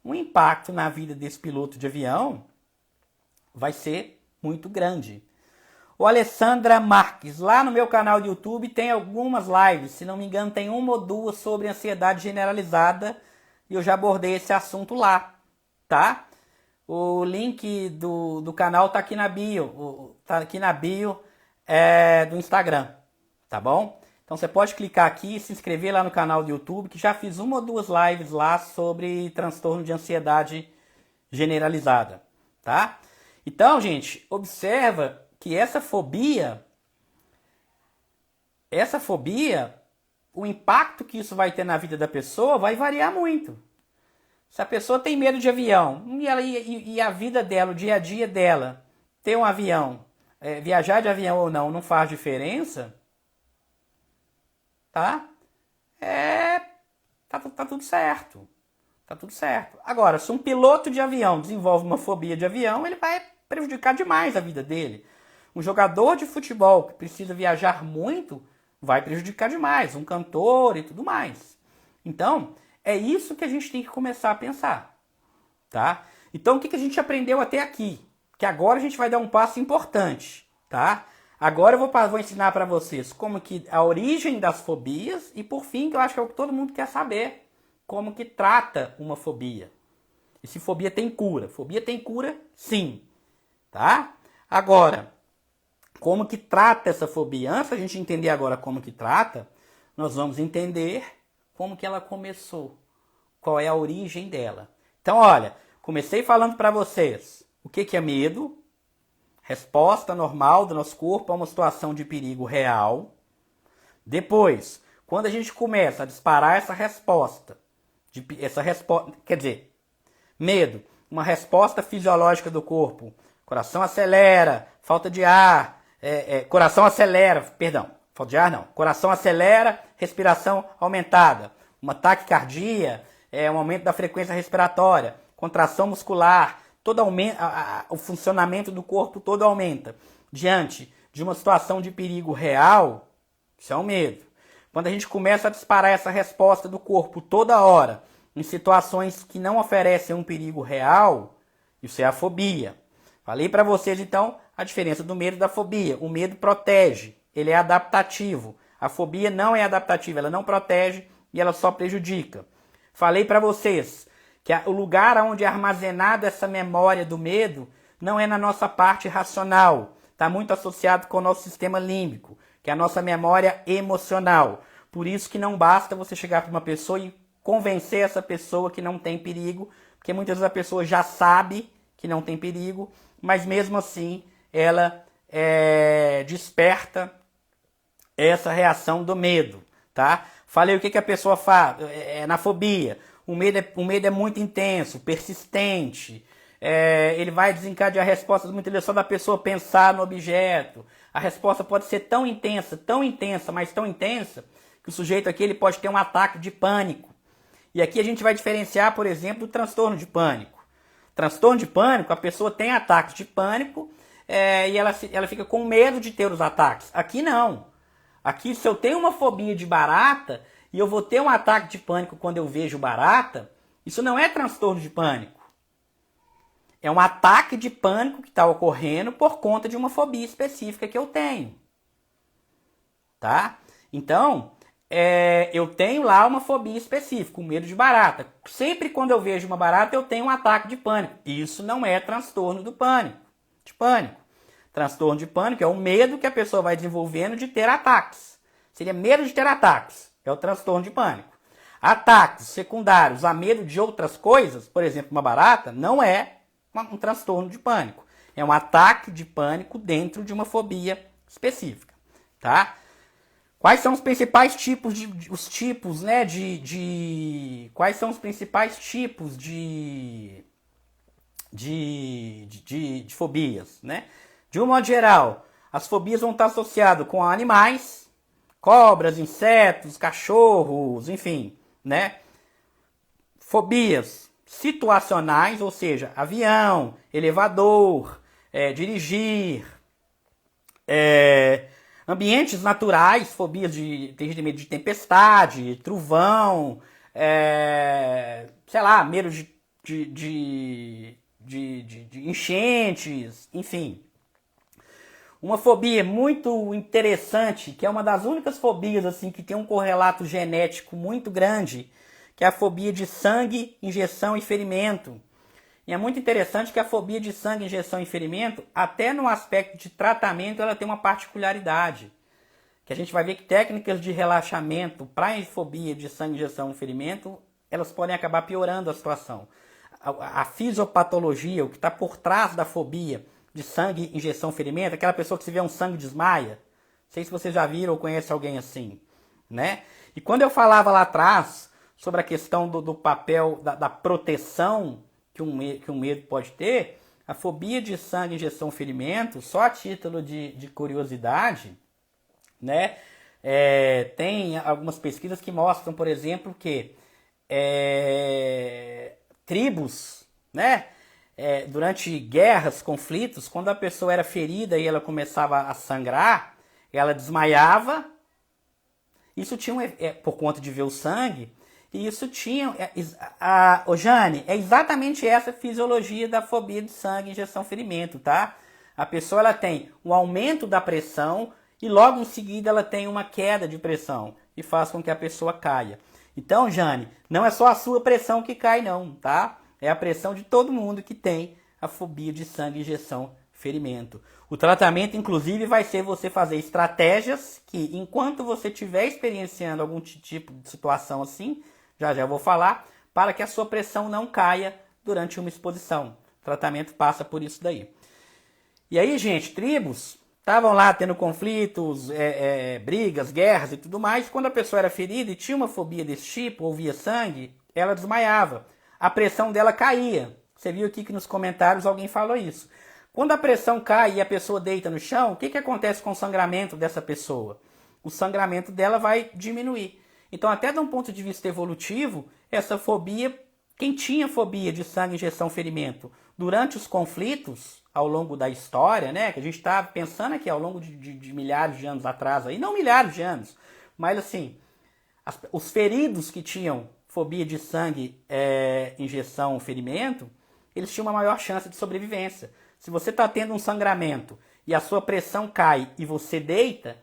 O impacto na vida desse piloto de avião vai ser muito grande. O Alessandra Marques, lá no meu canal do YouTube tem algumas lives, se não me engano tem uma ou duas sobre ansiedade generalizada e eu já abordei esse assunto lá, tá? O link do canal tá aqui na bio, do Instagram, tá bom? Então você pode clicar aqui e se inscrever lá no canal do YouTube, que já fiz uma ou duas lives lá sobre transtorno de ansiedade generalizada, tá? Então, gente, observa que essa fobia, o impacto que isso vai ter na vida da pessoa vai variar muito. Se a pessoa tem medo de avião e a vida dela, o dia a dia dela, ter um avião, viajar de avião ou não faz diferença, tá? Tá tudo certo. Tá tudo certo. Agora, se um piloto de avião desenvolve uma fobia de avião, ele vai prejudicar demais a vida dele. Um jogador de futebol que precisa viajar muito vai prejudicar demais. Um cantor e tudo mais. Então, é isso que a gente tem que começar a pensar, tá? Então, o que a gente aprendeu até aqui? Que agora a gente vai dar um passo importante, tá? Agora eu vou ensinar para vocês como que a origem das fobias e, por fim, que eu acho que é o que todo mundo quer saber, como que trata uma fobia. E se fobia tem cura. Fobia tem cura, sim, tá? Agora, como que trata essa fobia? Antes da gente entender agora como que trata, nós vamos entender como que ela começou, qual é a origem dela. Então, olha, comecei falando para vocês o que é medo, resposta normal do nosso corpo a uma situação de perigo real. Depois, quando a gente começa a disparar essa resposta, quer dizer, medo, uma resposta fisiológica do corpo, coração acelera, falta de ar, coração acelera, falta de ar não, coração acelera, respiração aumentada, uma taquicardia, um aumento da frequência respiratória, contração muscular, todo aumenta, o funcionamento do corpo todo aumenta. Diante de uma situação de perigo real, isso é um medo. Quando a gente começa a disparar essa resposta do corpo toda hora, em situações que não oferecem um perigo real, isso é a fobia. Falei para vocês, então, a diferença do medo e da fobia. O medo protege, ele é adaptativo. A fobia não é adaptativa, ela não protege e ela só prejudica. Falei para vocês que o lugar onde é armazenada essa memória do medo não é na nossa parte racional. Está muito associado com o nosso sistema límbico, que é a nossa memória emocional. Por isso que não basta você chegar para uma pessoa e convencer essa pessoa que não tem perigo, porque muitas vezes a pessoa já sabe que não tem perigo, mas mesmo assim ela desperta essa reação do medo, tá? Falei o que a pessoa faz na fobia. O medo é muito intenso, persistente. Ele vai desencadear respostas muito intensas só da pessoa pensar no objeto. A resposta pode ser tão intensa, mas tão intensa, que o sujeito aqui ele pode ter um ataque de pânico. E aqui a gente vai diferenciar, por exemplo, do transtorno de pânico. Transtorno de pânico, a pessoa tem ataques de pânico e ela fica com medo de ter os ataques. Aqui não. Aqui, se eu tenho uma fobia de barata e eu vou ter um ataque de pânico quando eu vejo barata, isso não é transtorno de pânico. É um ataque de pânico que está ocorrendo por conta de uma fobia específica que eu tenho. Tá? Então, eu tenho lá uma fobia específica, um medo de barata. Sempre quando eu vejo uma barata, eu tenho um ataque de pânico. Isso não é transtorno de pânico. Transtorno de pânico é o medo que a pessoa vai desenvolvendo de ter ataques. Seria medo de ter ataques. É o transtorno de pânico. Ataques secundários a medo de outras coisas, por exemplo, uma barata, não é um transtorno de pânico. É um ataque de pânico dentro de uma fobia específica. Tá? Quais são os principais tipos quais são os principais tipos de de fobias, né? De um modo geral, as fobias vão estar associadas com animais, cobras, insetos, cachorros, enfim, né? Fobias situacionais, ou seja, avião, elevador, dirigir, ambientes naturais, fobias tem gente de medo de tempestade, trovão, sei lá, medo de enchentes, enfim. Uma fobia muito interessante, que é uma das únicas fobias assim que tem um correlato genético muito grande, que é a fobia de sangue, injeção e ferimento. E é muito interessante que a fobia de sangue, injeção e ferimento, até no aspecto de tratamento, ela tem uma particularidade. Que a gente vai ver que técnicas de relaxamento para fobia de sangue, injeção e ferimento, elas podem acabar piorando a situação. A fisiopatologia, o que está por trás da fobia de sangue, injeção, ferimento, aquela pessoa que se vê um sangue desmaia. Não sei se vocês já viram ou conhecem alguém assim, né? E quando eu falava lá atrás sobre a questão do papel da proteção que um medo pode ter, a fobia de sangue, injeção, ferimento, só a título de curiosidade, né? Tem algumas pesquisas que mostram, por exemplo, que tribos, né? Durante guerras, conflitos, quando a pessoa era ferida e ela começava a sangrar, ela desmaiava. Isso tinha por conta de ver o sangue. E isso tinha... Jane, é exatamente essa fisiologia da fobia de sangue, injeção, ferimento, tá? A pessoa ela tem um aumento da pressão e logo em seguida ela tem uma queda de pressão e faz com que a pessoa caia. Então, Jane, não é só a sua pressão que cai não, tá? É a pressão de todo mundo que tem a fobia de sangue, injeção, ferimento. O tratamento, inclusive, vai ser você fazer estratégias que, enquanto você estiver experienciando algum tipo de situação assim, já eu vou falar, para que a sua pressão não caia durante uma exposição. O tratamento passa por isso daí. E aí, gente, tribos estavam lá tendo conflitos, brigas, guerras e tudo mais. Quando a pessoa era ferida e tinha uma fobia desse tipo, ou via sangue, ela desmaiava. A pressão dela caía. Você viu aqui que nos comentários alguém falou isso. Quando a pressão cai e a pessoa deita no chão, o que acontece com o sangramento dessa pessoa? O sangramento dela vai diminuir. Então, até de um ponto de vista evolutivo, essa fobia, quem tinha fobia de sangue, injeção, ferimento, durante os conflitos, ao longo da história, né, que a gente está pensando aqui ao longo de milhares de anos atrás, aí, não milhares de anos, mas assim, os feridos que tinham fobia de sangue, injeção, ferimento, eles tinham uma maior chance de sobrevivência. Se você está tendo um sangramento e a sua pressão cai e você deita,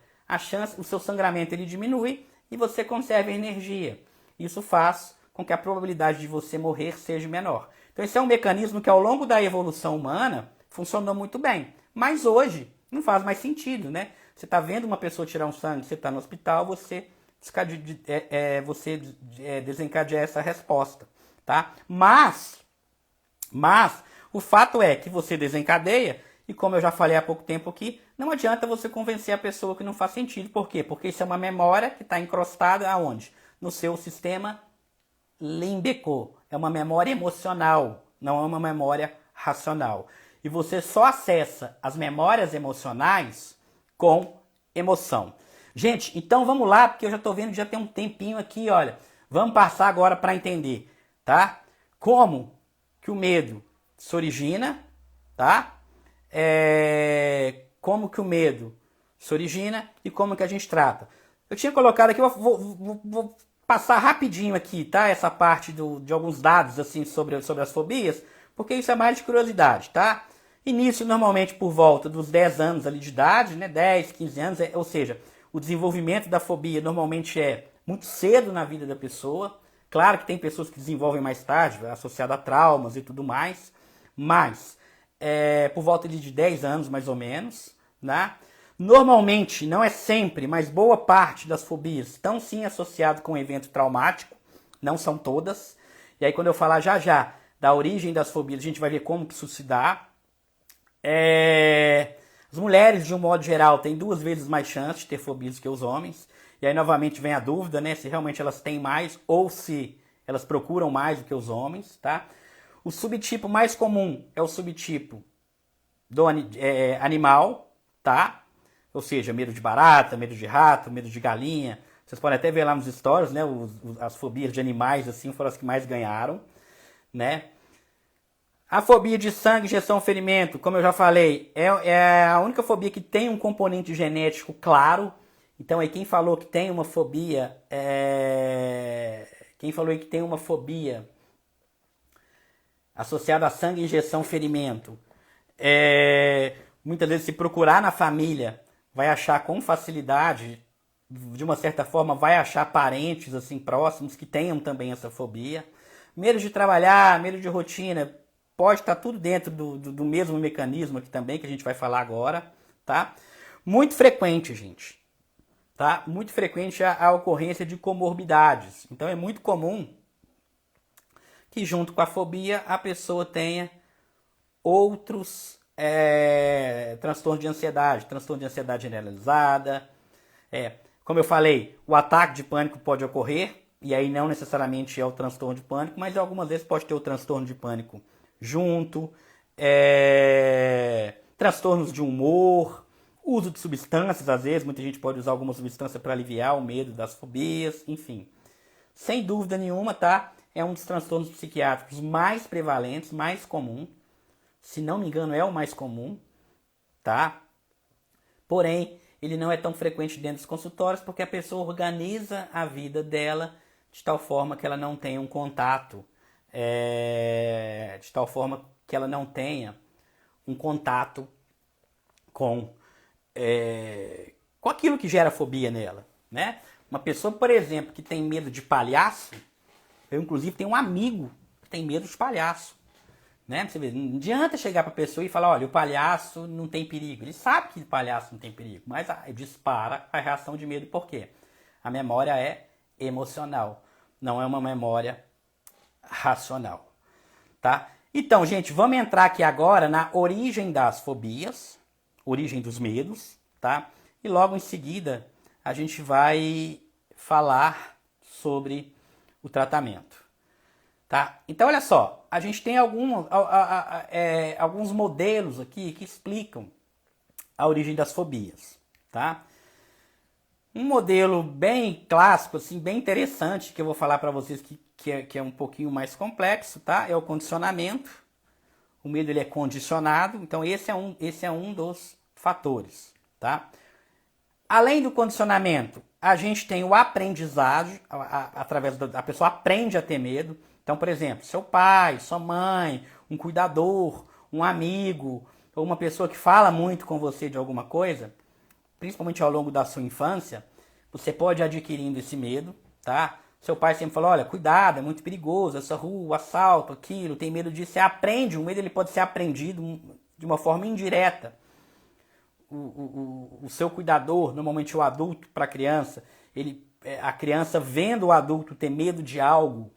o seu sangramento ele diminui e você conserva energia. Isso faz com que a probabilidade de você morrer seja menor. Então esse é um mecanismo que ao longo da evolução humana funcionou muito bem. Mas hoje não faz mais sentido, né? Você está vendo uma pessoa tirar um sangue, você está no hospital, você desencadeia essa resposta, tá? Mas o fato é que você desencadeia, e como eu já falei há pouco tempo aqui, não adianta você convencer a pessoa que não faz sentido. Por quê? Porque isso é uma memória que está encrostada aonde? No seu sistema límbico. É uma memória emocional, não é uma memória racional. E você só acessa as memórias emocionais com emoção. Gente, então vamos lá, porque eu já estou vendo que já tem um tempinho aqui, olha. Vamos passar agora para entender, tá? Como que o medo se origina, tá? Como que o medo se origina e como que a gente trata. Eu tinha colocado aqui, eu vou passar rapidinho aqui, tá? Essa parte de alguns dados assim sobre as fobias, porque isso é mais de curiosidade, tá? Início normalmente por volta dos 10 anos ali de idade, né? 10, 15 anos, ou seja, o desenvolvimento da fobia normalmente é muito cedo na vida da pessoa. Claro que tem pessoas que desenvolvem mais tarde, associado a traumas e tudo mais, mas por volta de 10 anos mais ou menos, né? Normalmente, não é sempre, mas boa parte das fobias estão sim associadas com um evento traumático, não são todas. E aí quando eu falar já da origem das fobias, a gente vai ver como que isso se dá. As mulheres, de um modo geral, têm 2 vezes mais chance de ter fobias que os homens. E aí, novamente, vem a dúvida, né? Se realmente elas têm mais ou se elas procuram mais do que os homens, tá? O subtipo mais comum é o subtipo do animal, tá? Ou seja, medo de barata, medo de rato, medo de galinha. Vocês podem até ver lá nos stories, né? As fobias de animais, assim, foram as que mais ganharam, né? A fobia de sangue, injeção, ferimento, como eu já falei, é a única fobia que tem um componente genético claro. Então, aí quem falou que tem uma fobia, quem falou aí que tem uma fobia associada a sangue, injeção, ferimento, muitas vezes se procurar na família, vai achar com facilidade, de uma certa forma, vai achar parentes assim próximos que tenham também essa fobia. Medo de trabalhar, medo de rotina, pode estar tudo dentro do mesmo mecanismo aqui também, que a gente vai falar agora, tá? Muito frequente, gente, tá? Muito frequente a ocorrência de comorbidades. Então é muito comum que junto com a fobia a pessoa tenha outros transtornos de ansiedade generalizada. Como eu falei, o ataque de pânico pode ocorrer, e aí não necessariamente é o transtorno de pânico, mas algumas vezes pode ter o transtorno de pânico junto, transtornos de humor, uso de substâncias, às vezes muita gente pode usar alguma substância para aliviar o medo das fobias, enfim. Sem dúvida nenhuma, tá? É um dos transtornos psiquiátricos mais prevalentes, mais comum. Se não me engano, é o mais comum, tá? Porém, ele não é tão frequente dentro dos consultórios porque a pessoa organiza a vida dela de tal forma que ela não tenha um contato, de tal forma que ela não tenha um contato com aquilo que gera fobia nela, né? Uma pessoa, por exemplo, que tem medo de palhaço, eu inclusive tenho um amigo que tem medo de palhaço, né? Você vê, não adianta chegar para a pessoa e falar, olha, o palhaço não tem perigo. Ele sabe que o palhaço não tem perigo, mas dispara a reação de medo. Por quê? A memória é emocional, não é uma memória racional, tá? Então, gente, vamos entrar aqui agora na origem das fobias, origem dos medos, tá? E logo em seguida a gente vai falar sobre o tratamento. Tá? Então, olha só, a gente tem alguns modelos aqui que explicam a origem das fobias. Tá? Um modelo bem clássico, assim, bem interessante, que eu vou falar para vocês que é um pouquinho mais complexo, tá? É o condicionamento. O medo ele é condicionado, então esse é um dos fatores. Tá? Além do condicionamento, a gente tem o aprendizado, através da pessoa aprende a ter medo. Então, por exemplo, seu pai, sua mãe, um cuidador, um amigo, ou uma pessoa que fala muito com você de alguma coisa, principalmente ao longo da sua infância, você pode ir adquirindo esse medo, tá? Seu pai sempre falou, olha, cuidado, é muito perigoso, essa rua, o assalto, aquilo, tem medo disso. Você aprende, o medo ele pode ser aprendido de uma forma indireta. O seu cuidador, normalmente o adulto para a criança, a criança vendo o adulto ter medo de algo,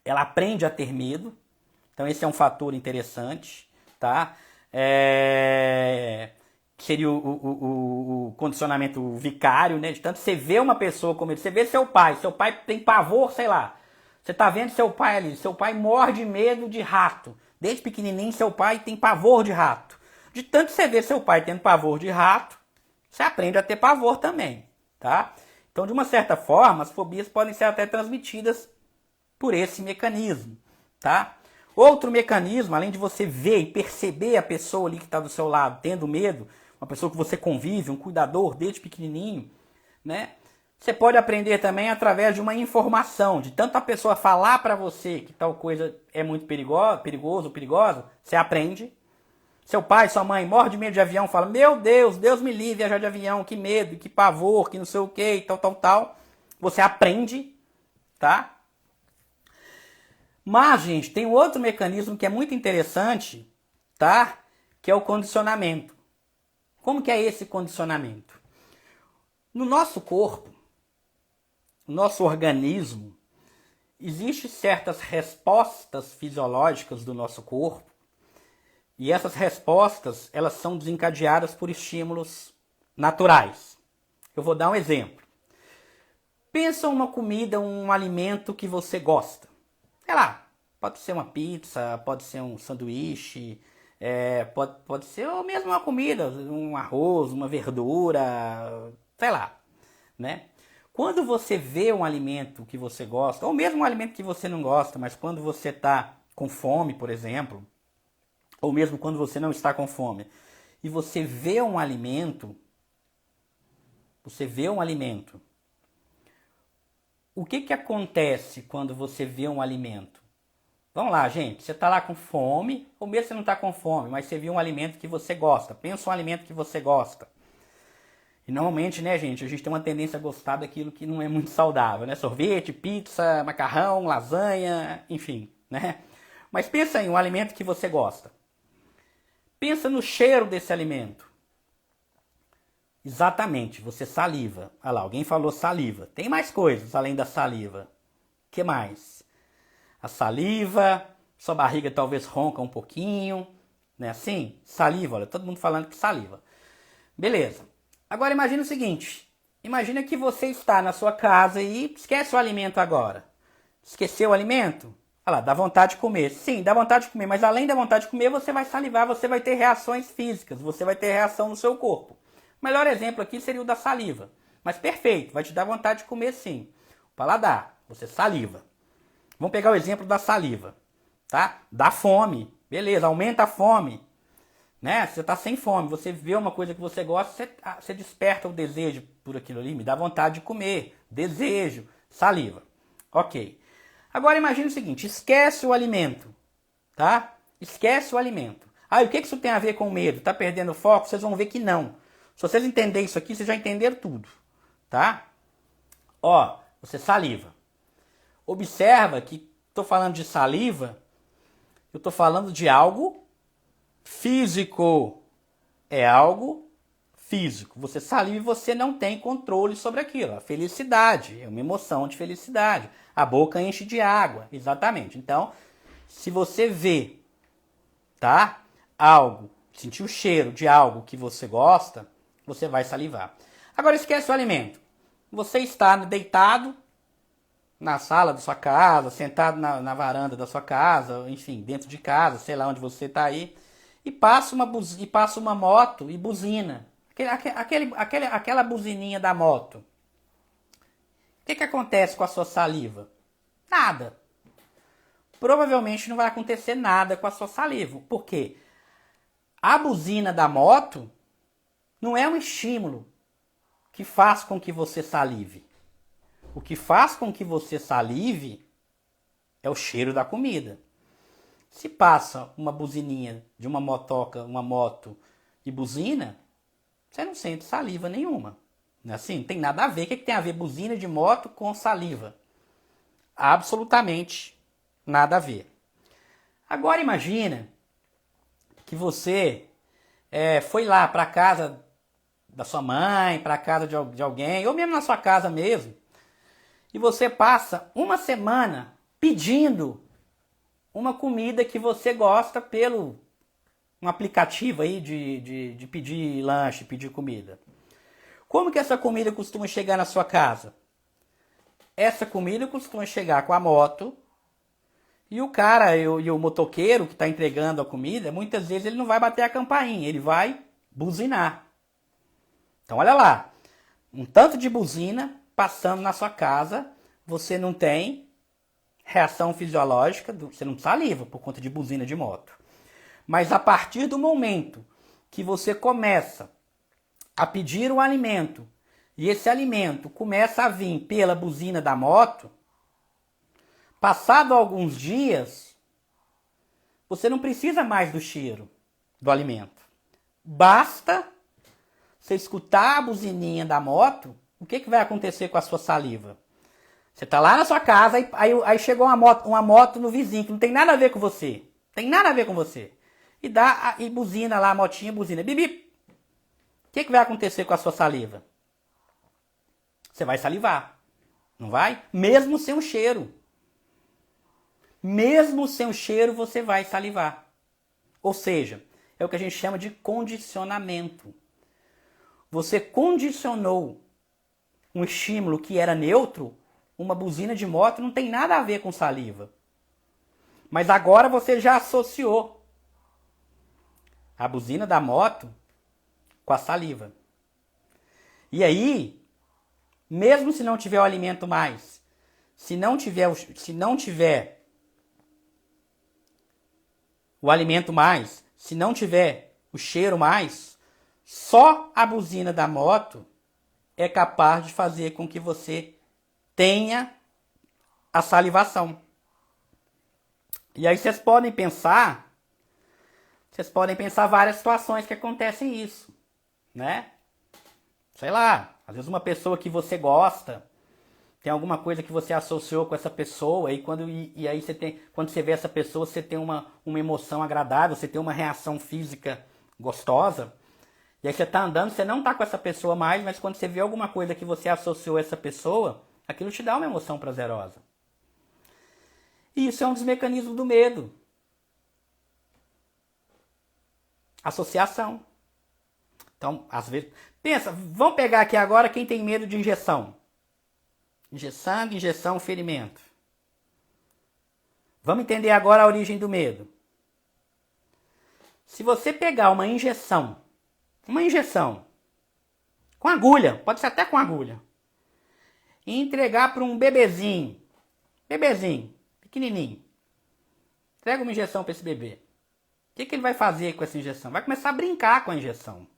ela aprende a ter medo. Então esse é um fator interessante, tá? Seria o condicionamento vicário, né? De tanto você vê uma pessoa com medo, você vê seu pai tem pavor, sei lá. Você tá vendo seu pai ali, seu pai morre de medo de rato. Desde pequenininho seu pai tem pavor de rato. De tanto você ver seu pai tendo pavor de rato, você aprende a ter pavor também, tá? Então, de uma certa forma, as fobias podem ser até transmitidas por esse mecanismo, tá? Outro mecanismo, além de você ver e perceber a pessoa ali que está do seu lado tendo medo, uma pessoa que você convive, um cuidador desde pequenininho, né? Você pode aprender também através de uma informação, de tanto a pessoa falar para você que tal coisa é muito perigoso, perigosa, você aprende. Seu pai, sua mãe morre de medo de avião, fala, meu Deus, Deus me livre viajar de avião, que medo, que pavor, que não sei o que, tal. Você aprende, tá? Mas, gente, tem outro mecanismo que é muito interessante, tá? Que é o condicionamento. Como que é esse condicionamento? No nosso corpo, no nosso organismo, existem certas respostas fisiológicas do nosso corpo, e essas respostas, elas são desencadeadas por estímulos naturais. Eu vou dar um exemplo. Pensa uma comida, um alimento que você gosta. Sei lá, Pode ser uma pizza, pode ser um sanduíche, pode ser ou mesmo uma comida, um arroz, uma verdura, sei lá, né? Quando você vê um alimento que você gosta, ou mesmo um alimento que você não gosta, mas quando você está com fome, por exemplo, ou mesmo quando você não está com fome, e você vê um alimento, o que acontece quando você vê um alimento? Vamos lá, gente, você está lá com fome, ou mesmo você não está com fome, mas você viu um alimento que você gosta. Pensa um alimento que você gosta. E normalmente, né, gente, a gente tem uma tendência a gostar daquilo que não é muito saudável, né? Sorvete, pizza, macarrão, lasanha, enfim, né? Mas pensa em um alimento que você gosta. Pensa no cheiro desse alimento. Exatamente, você saliva. Olha lá, alguém falou saliva. Tem mais coisas além da saliva. O que mais? A saliva, sua barriga talvez ronca um pouquinho, né? Assim, saliva, olha, todo mundo falando que saliva. Beleza. Agora imagina o seguinte, imagina que você está na sua casa e esquece o alimento agora. Esqueceu o alimento? Olha lá, dá vontade de comer. Sim, dá vontade de comer, mas além da vontade de comer, você vai salivar, você vai ter reações físicas, você vai ter reação no seu corpo. O melhor exemplo aqui seria o da saliva. Mas perfeito, vai te dar vontade de comer sim. O paladar, você saliva. Vamos pegar o exemplo da saliva, tá? Dá fome, beleza, aumenta a fome, né? Você está sem fome, você vê uma coisa que você gosta, você desperta o desejo por aquilo ali, me dá vontade de comer, desejo, saliva. Ok. Agora imagine o seguinte, esquece o alimento, tá? Esquece o alimento. Ah, e o que isso tem a ver com medo? Tá perdendo o foco? Vocês vão ver que não. Se vocês entenderem isso aqui, vocês já entenderam tudo, tá? Ó, você saliva. Observa que estou falando de saliva, eu estou falando de algo físico. É algo físico. Você saliva e você não tem controle sobre aquilo. A felicidade é uma emoção de felicidade. A boca enche de água, exatamente. Então, se você vê, tá? Algo, sentir o cheiro de algo que você gosta, você vai salivar. Agora esquece o alimento. Você está deitado na sala da sua casa, sentado na varanda da sua casa, enfim, dentro de casa, sei lá onde você está aí, e passa uma moto e buzina. Aquela buzininha da moto. O que acontece com a sua saliva? Nada. Provavelmente não vai acontecer nada com a sua saliva. Por quê? A buzina da moto não é um estímulo que faz com que você salive. O que faz com que você salive é o cheiro da comida. Se passa uma buzininha de uma motoca, uma moto e buzina, você não sente saliva nenhuma. Não é assim? Não tem nada a ver. O que tem a ver buzina de moto com saliva? Absolutamente nada a ver. Agora imagina que você foi lá para a casa da sua mãe, para a casa de alguém, ou mesmo na sua casa mesmo, e você passa uma semana pedindo uma comida que você gosta pelo um aplicativo aí de pedir lanche, pedir comida. Como que essa comida costuma chegar na sua casa? Essa comida costuma chegar com a moto e o cara e o motoqueiro que está entregando a comida, muitas vezes ele não vai bater a campainha, ele vai buzinar. Então olha lá, um tanto de buzina passando na sua casa, você não tem reação fisiológica, você não saliva por conta de buzina de moto. Mas a partir do momento que você começa a pedir um alimento e esse alimento começa a vir pela buzina da moto, passado alguns dias, você não precisa mais do cheiro do alimento. Basta você escutar a buzininha da moto, o que vai acontecer com a sua saliva? Você está lá na sua casa, aí chegou uma moto no vizinho, que não tem nada a ver com você. Tem nada a ver com você. E buzina lá, a motinha buzina. Bibi. O que vai acontecer com a sua saliva? Você vai salivar. Não vai? Mesmo sem o cheiro. Mesmo sem o cheiro, você vai salivar. Ou seja, é o que a gente chama de condicionamento. Você condicionou um estímulo que era neutro. Uma buzina de moto não tem nada a ver com saliva. Mas agora você já associou a buzina da moto com a saliva. E aí, mesmo se não tiver o alimento mais, se não tiver o alimento mais, se não tiver o cheiro mais, só a buzina da moto é capaz de fazer com que você tenha a salivação. E aí vocês podem pensar várias situações que acontecem isso, né? Sei lá, às vezes uma pessoa que você gosta, tem alguma coisa que você associou com essa pessoa, e aí quando você vê essa pessoa, você tem uma emoção agradável, você tem uma reação física gostosa, e aí você tá andando, você não tá com essa pessoa mais, mas quando você vê alguma coisa que você associou a essa pessoa, aquilo te dá uma emoção prazerosa. E isso é um dos mecanismos do medo. Associação. Então, às vezes... Pensa, vamos pegar aqui agora quem tem medo de injeção. Injeção, ferimento. Vamos entender agora a origem do medo. Se você pegar uma injeção com agulha, pode ser até com agulha, e entregar para um bebezinho, pequenininho, entrega uma injeção para esse bebê. O que ele vai fazer com essa injeção? Vai começar a brincar com a injeção.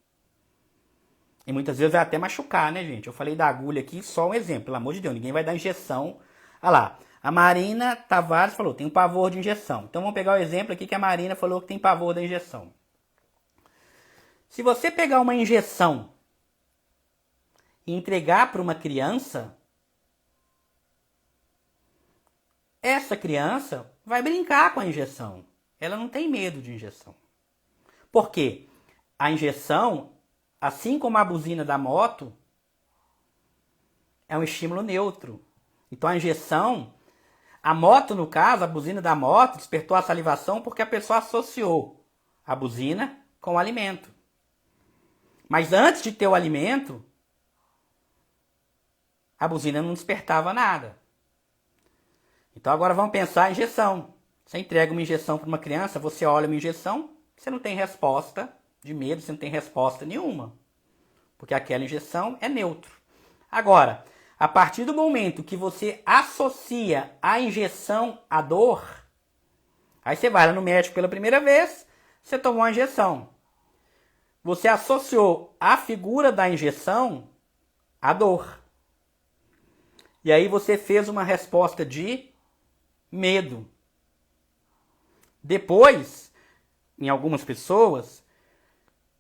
E muitas vezes vai até machucar, né, gente? Eu falei da agulha aqui, só um exemplo. Pelo amor de Deus, ninguém vai dar injeção. Olha lá, a Marina Tavares falou, tem um pavor de injeção. Então vamos pegar o exemplo aqui que a Marina falou que tem pavor da injeção. Se você pegar uma injeção e entregar para uma criança, essa criança vai brincar com a injeção. Ela não tem medo de injeção. Por quê? A injeção, assim como a buzina da moto, é um estímulo neutro. Então a injeção, a moto no caso, a buzina da moto, despertou a salivação porque a pessoa associou a buzina com o alimento. Mas antes de ter o alimento, a buzina não despertava nada. Então agora vamos pensar a injeção. Você entrega uma injeção para uma criança, você olha uma injeção, você não tem resposta de medo, você não tem resposta nenhuma. Porque aquela injeção é neutro. Agora, a partir do momento que você associa a injeção à dor, aí você vai lá no médico pela primeira vez, você tomou uma injeção. Você associou a figura da injeção à dor. E aí você fez uma resposta de medo. Depois, em algumas pessoas,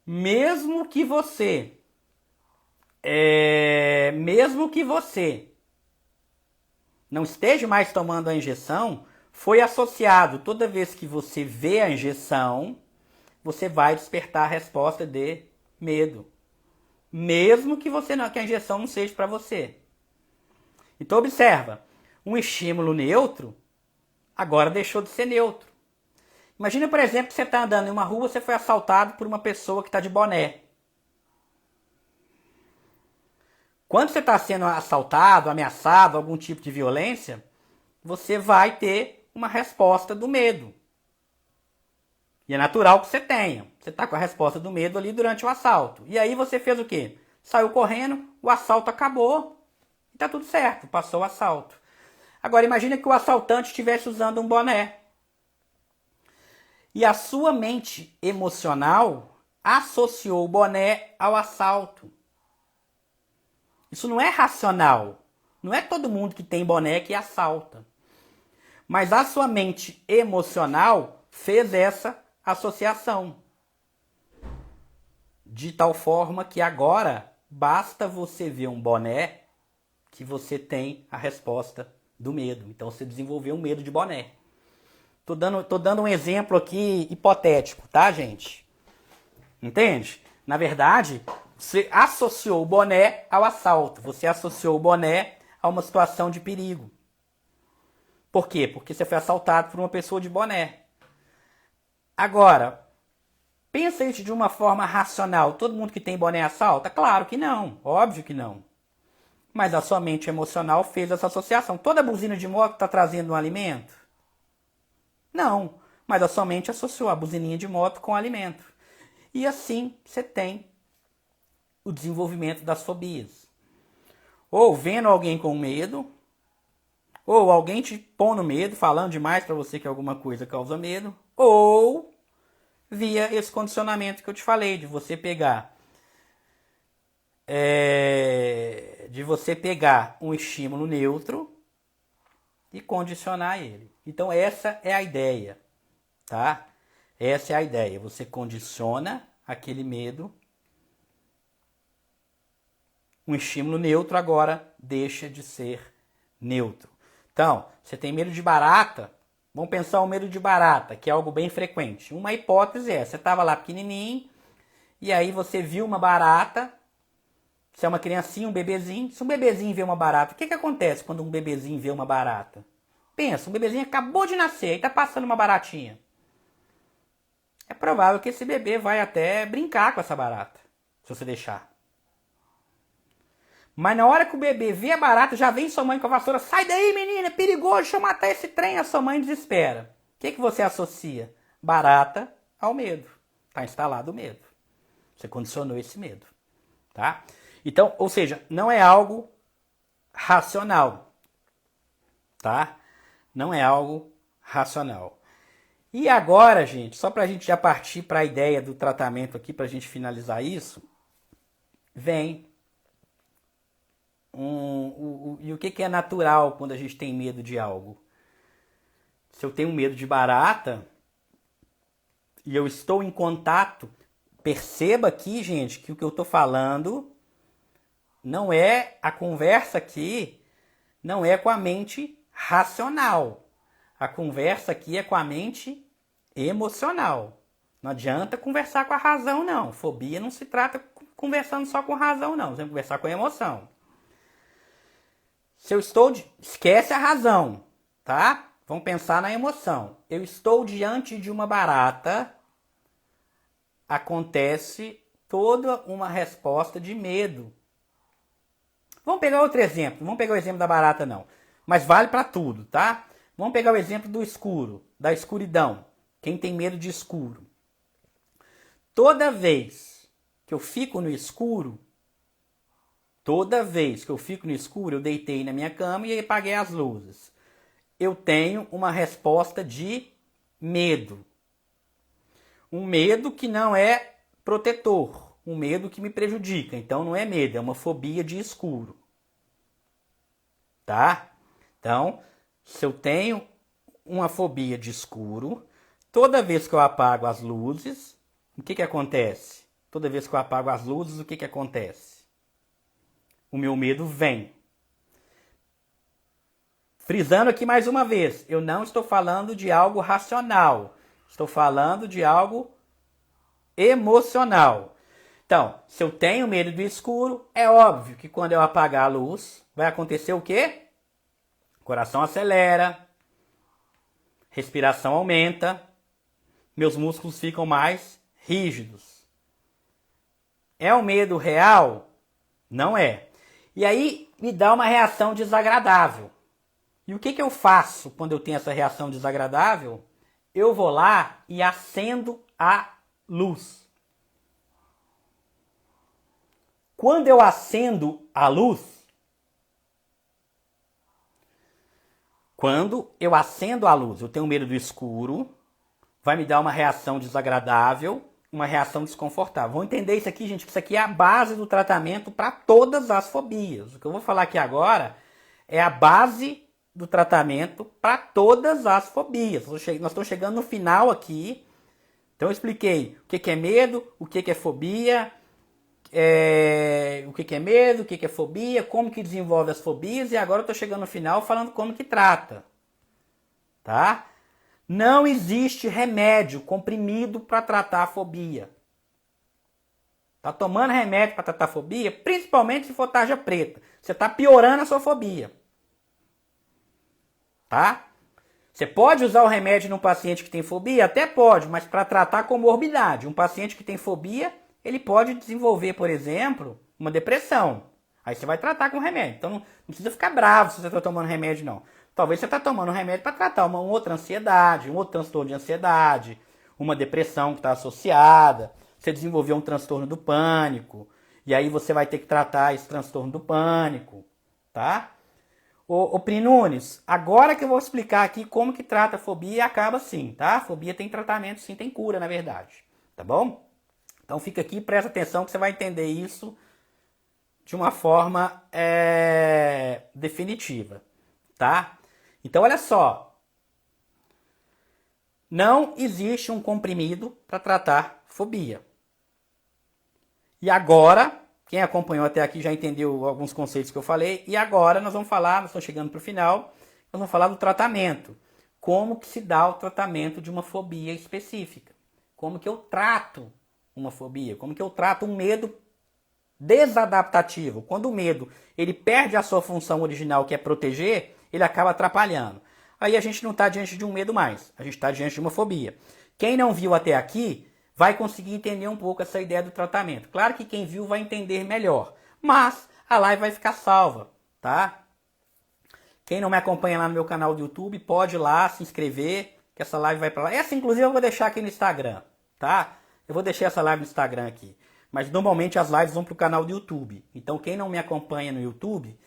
mesmo que você não esteja mais tomando a injeção, foi associado, toda vez que você vê a injeção, você vai despertar a resposta de medo. Mesmo que que a injeção não seja para você. Então observa, um estímulo neutro agora deixou de ser neutro. Imagina, por exemplo, que você está andando em uma rua, você foi assaltado por uma pessoa que está de boné. Quando você está sendo assaltado, ameaçado, algum tipo de violência, você vai ter uma resposta do medo. E é natural que você tenha. Você está com a resposta do medo ali durante o assalto. E aí você fez o quê? Saiu correndo, o assalto acabou e está tudo certo, passou o assalto. Agora imagina que o assaltante estivesse usando um boné. E a sua mente emocional associou o boné ao assalto. Isso não é racional. Não é todo mundo que tem boné que assalta. Mas a sua mente emocional fez essa associação. De tal forma que agora basta você ver um boné que você tem a resposta do medo. Então você desenvolveu um medo de boné. Tô dando um exemplo aqui hipotético, tá, gente? Entende? Na verdade, você associou o boné ao assalto. Você associou o boné a uma situação de perigo. Por quê? Porque você foi assaltado por uma pessoa de boné. Agora, pensa isso de uma forma racional. Todo mundo que tem boné assalta? Claro que não. Óbvio que não. Mas a sua mente emocional fez essa associação. Toda buzina de moto está trazendo um alimento? Não, mas a sua mente associou a buzininha de moto com o alimento. E assim você tem o desenvolvimento das fobias. Ou vendo alguém com medo, ou alguém te pondo medo, falando demais para você que alguma coisa causa medo, ou via esse condicionamento que eu te falei, de você pegar um estímulo neutro e condicionar ele. Então essa é a ideia, tá? Essa é a ideia. Você condiciona aquele medo. Um estímulo neutro agora deixa de ser neutro. Então, você tem medo de barata, vamos pensar o medo de barata, que é algo bem frequente. Uma hipótese é, você estava lá pequenininho, e aí você viu uma barata, você é uma criancinha, um bebezinho, se um bebezinho vê uma barata, o que acontece quando um bebezinho vê uma barata? Pensa, um bebezinho acabou de nascer e está passando uma baratinha. É provável que esse bebê vai até brincar com essa barata, se você deixar. Mas na hora que o bebê vê a barata, já vem sua mãe com a vassoura. Sai daí, menina, é perigoso, deixa eu matar esse trem. A sua mãe desespera. O que você associa? Barata ao medo. Está instalado o medo. Você condicionou esse medo. Tá? Então, ou seja, não é algo racional. Tá? Não é algo racional. E agora, gente, só para a gente já partir para a ideia do tratamento aqui, para a gente finalizar isso, vem... E o que é natural quando a gente tem medo de algo? Se eu tenho medo de barata e eu estou em contato, perceba aqui, gente, que o que eu estou falando não é a conversa aqui, não é com a mente racional. A conversa aqui é com a mente emocional. Não adianta conversar com a razão, não. Fobia não se trata conversando só com razão, não. Você tem que conversar com a emoção. Se eu estou... Esquece a razão, tá? Vamos pensar na emoção. Eu estou diante de uma barata, acontece toda uma resposta de medo. Vamos pegar outro exemplo. Vamos pegar o exemplo da barata, não. Mas vale para tudo, tá? Vamos pegar o exemplo do escuro, da escuridão. Quem tem medo de escuro? Toda vez que eu fico no escuro, eu deitei na minha cama e apaguei as luzes. Eu tenho uma resposta de medo. Um medo que não é protetor. Um medo que me prejudica. Então não é medo, é uma fobia de escuro. Tá? Então, se eu tenho uma fobia de escuro, toda vez que eu apago as luzes, o que acontece? Toda vez que eu apago as luzes, o que acontece? O meu medo vem. Frisando aqui mais uma vez, eu não estou falando de algo racional. Estou falando de algo emocional. Então, se eu tenho medo do escuro, é óbvio que quando eu apagar a luz, vai acontecer o quê? O coração acelera, respiração aumenta, meus músculos ficam mais rígidos. É um medo real? Não é. E aí me dá uma reação desagradável. E o que eu faço quando eu tenho essa reação desagradável? Eu vou lá e acendo a luz. Quando eu acendo a luz, eu tenho medo do escuro, vai me dar uma reação desagradável, uma reação desconfortável. Vamos entender isso aqui, gente, que isso aqui é a base do tratamento para todas as fobias. O que eu vou falar aqui agora é a base do tratamento para todas as fobias. Nós estamos chegando no final aqui. Então eu expliquei o que é medo, o que é fobia, o que é medo, o que é fobia, como que desenvolve as fobias, e agora eu estou chegando no final falando como que trata. Tá? Não existe remédio comprimido para tratar a fobia. Tá tomando remédio para tratar a fobia, principalmente se for tarja preta. Você está piorando a sua fobia. Tá? Você pode usar o remédio num paciente que tem fobia? Até pode, mas para tratar comorbidade. Um paciente que tem fobia, ele pode desenvolver, por exemplo, uma depressão. Aí você vai tratar com remédio. Então não precisa ficar bravo se você está tomando remédio, não. Talvez você está tomando um remédio para tratar uma outra ansiedade, um outro transtorno de ansiedade, uma depressão que está associada, você desenvolveu um transtorno do pânico, e aí você vai ter que tratar esse transtorno do pânico, tá? Ô Pri Nunes, agora que eu vou explicar aqui como que trata a fobia e acaba sim, tá? A fobia tem tratamento sim, tem cura na verdade, tá bom? Então fica aqui, presta atenção que você vai entender isso de uma forma definitiva, tá? Então olha só, não existe um comprimido para tratar fobia. E agora, quem acompanhou até aqui já entendeu alguns conceitos que eu falei, e agora nós vamos falar, nós estamos chegando para o final, nós vamos falar do tratamento. Como que se dá o tratamento de uma fobia específica? Como que eu trato uma fobia? Como que eu trato um medo desadaptativo? Quando o medo ele perde a sua função original, que é proteger, ele acaba atrapalhando. Aí a gente não está diante de um medo mais, a gente está diante de uma fobia. Quem não viu até aqui vai conseguir entender um pouco essa ideia do tratamento. Claro que quem viu vai entender melhor, mas a live vai ficar salva, tá? Quem não me acompanha lá no meu canal do YouTube, pode ir lá se inscrever, que essa live vai para lá. Essa, inclusive, eu vou deixar aqui no Instagram, tá? Eu vou deixar essa live no Instagram aqui. Mas, normalmente, as lives vão para o canal do YouTube. Então, quem não me acompanha no YouTube,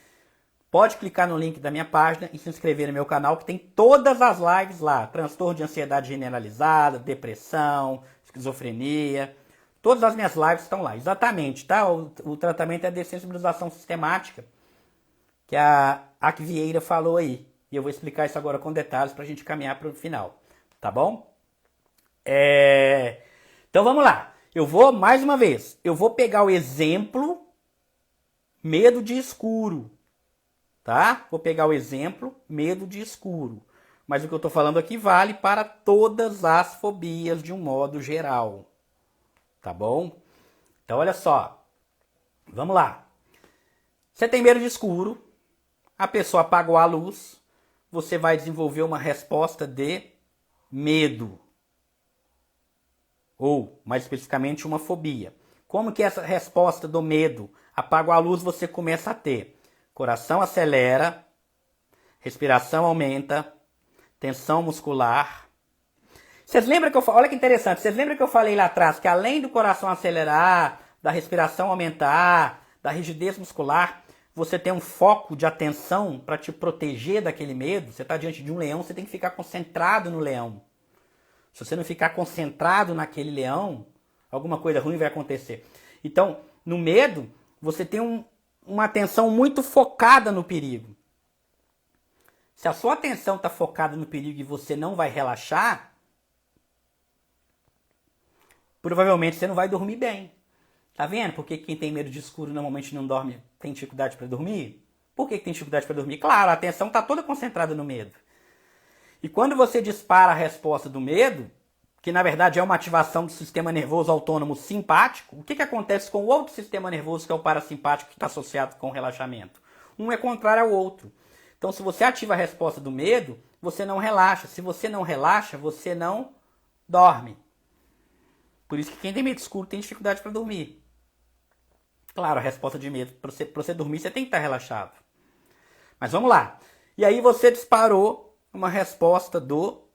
pode clicar no link da minha página e se inscrever no meu canal, que tem todas as lives lá. Transtorno de ansiedade generalizada, depressão, esquizofrenia. Todas as minhas lives estão lá. Exatamente, tá? O tratamento é dessensibilização sistemática, que a Aki Vieira falou aí. E eu vou explicar isso agora com detalhes para a gente caminhar para o final. Tá bom? Então vamos lá. Eu vou, mais uma vez, eu vou pegar o exemplo medo de escuro. Tá? Vou pegar o exemplo medo de escuro. Mas o que eu estou falando aqui vale para todas as fobias de um modo geral. Tá bom? Então olha só. Vamos lá. Você tem medo de escuro. A pessoa apagou a luz, você vai desenvolver uma resposta de medo. Ou, mais especificamente, uma fobia. Como que é essa resposta do medo? Apagou a luz, você começa a ter coração acelera, respiração aumenta, tensão muscular. Vocês lembram que olha que interessante, vocês lembram que eu falei lá atrás que além do coração acelerar, da respiração aumentar, da rigidez muscular, você tem um foco de atenção para te proteger daquele medo? Você está diante de um leão, você tem que ficar concentrado no leão. Se você não ficar concentrado naquele leão, alguma coisa ruim vai acontecer. Então, no medo, você tem uma atenção muito focada no perigo. Se a sua atenção está focada no perigo e você não vai relaxar, provavelmente você não vai dormir bem. Tá vendo? Por que quem tem medo de escuro normalmente não dorme, tem dificuldade para dormir? Por que tem dificuldade para dormir? Claro, a atenção está toda concentrada no medo. E quando você dispara a resposta do medo, que na verdade é uma ativação do sistema nervoso autônomo simpático, o que acontece com o outro sistema nervoso, que é o parasimpático, que está associado com o relaxamento? Um é contrário ao outro. Então, se você ativa a resposta do medo, você não relaxa. Se você não relaxa, você não dorme. Por isso que quem tem medo escuro tem dificuldade para dormir. Claro, a resposta de medo, para você dormir, você tem que estar relaxado. Mas vamos lá. E aí você disparou uma resposta do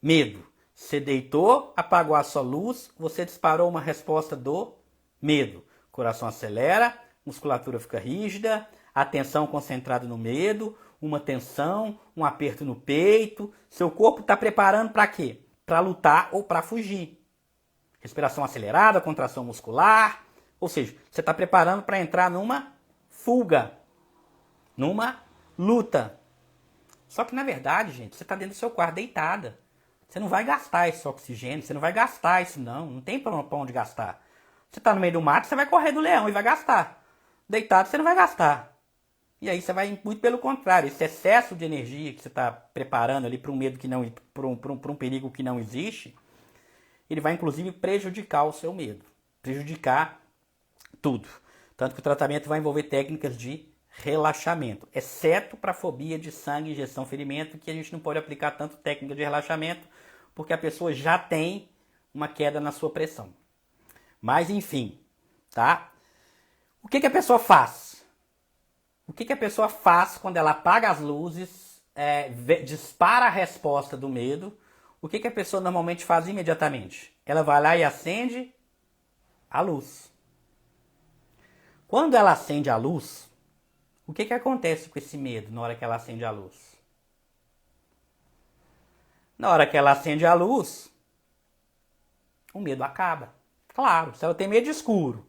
medo. Você deitou, apagou a sua luz, você disparou uma resposta do medo. Coração acelera, musculatura fica rígida, atenção concentrada no medo, uma tensão, um aperto no peito. Seu corpo está preparando para quê? Para lutar ou para fugir. Respiração acelerada, contração muscular. Ou seja, você está preparando para entrar numa fuga, numa luta. Só que na verdade, gente, você está dentro do seu quarto deitada. Você não vai gastar esse oxigênio, você não vai gastar isso não tem para onde gastar. Você está no meio do mato, você vai correr do leão e vai gastar. Deitado você não vai gastar. E aí você vai, muito pelo contrário, esse excesso de energia que você está preparando ali para um medo que não, para um perigo que não existe, ele vai inclusive prejudicar o seu medo, prejudicar tudo. Tanto que o tratamento vai envolver técnicas de relaxamento, exceto para fobia de sangue, injeção, ferimento, que a gente não pode aplicar tanto técnica de relaxamento, porque a pessoa já tem uma queda na sua pressão. Mas enfim, tá? O que a pessoa faz? O que a pessoa faz quando ela apaga as luzes, dispara a resposta do medo, o que a pessoa normalmente faz imediatamente? Ela vai lá e acende a luz. Quando ela acende a luz, o que acontece com esse medo na hora que ela acende a luz? Na hora que ela acende a luz, o medo acaba. Claro, se ela tem medo de escuro,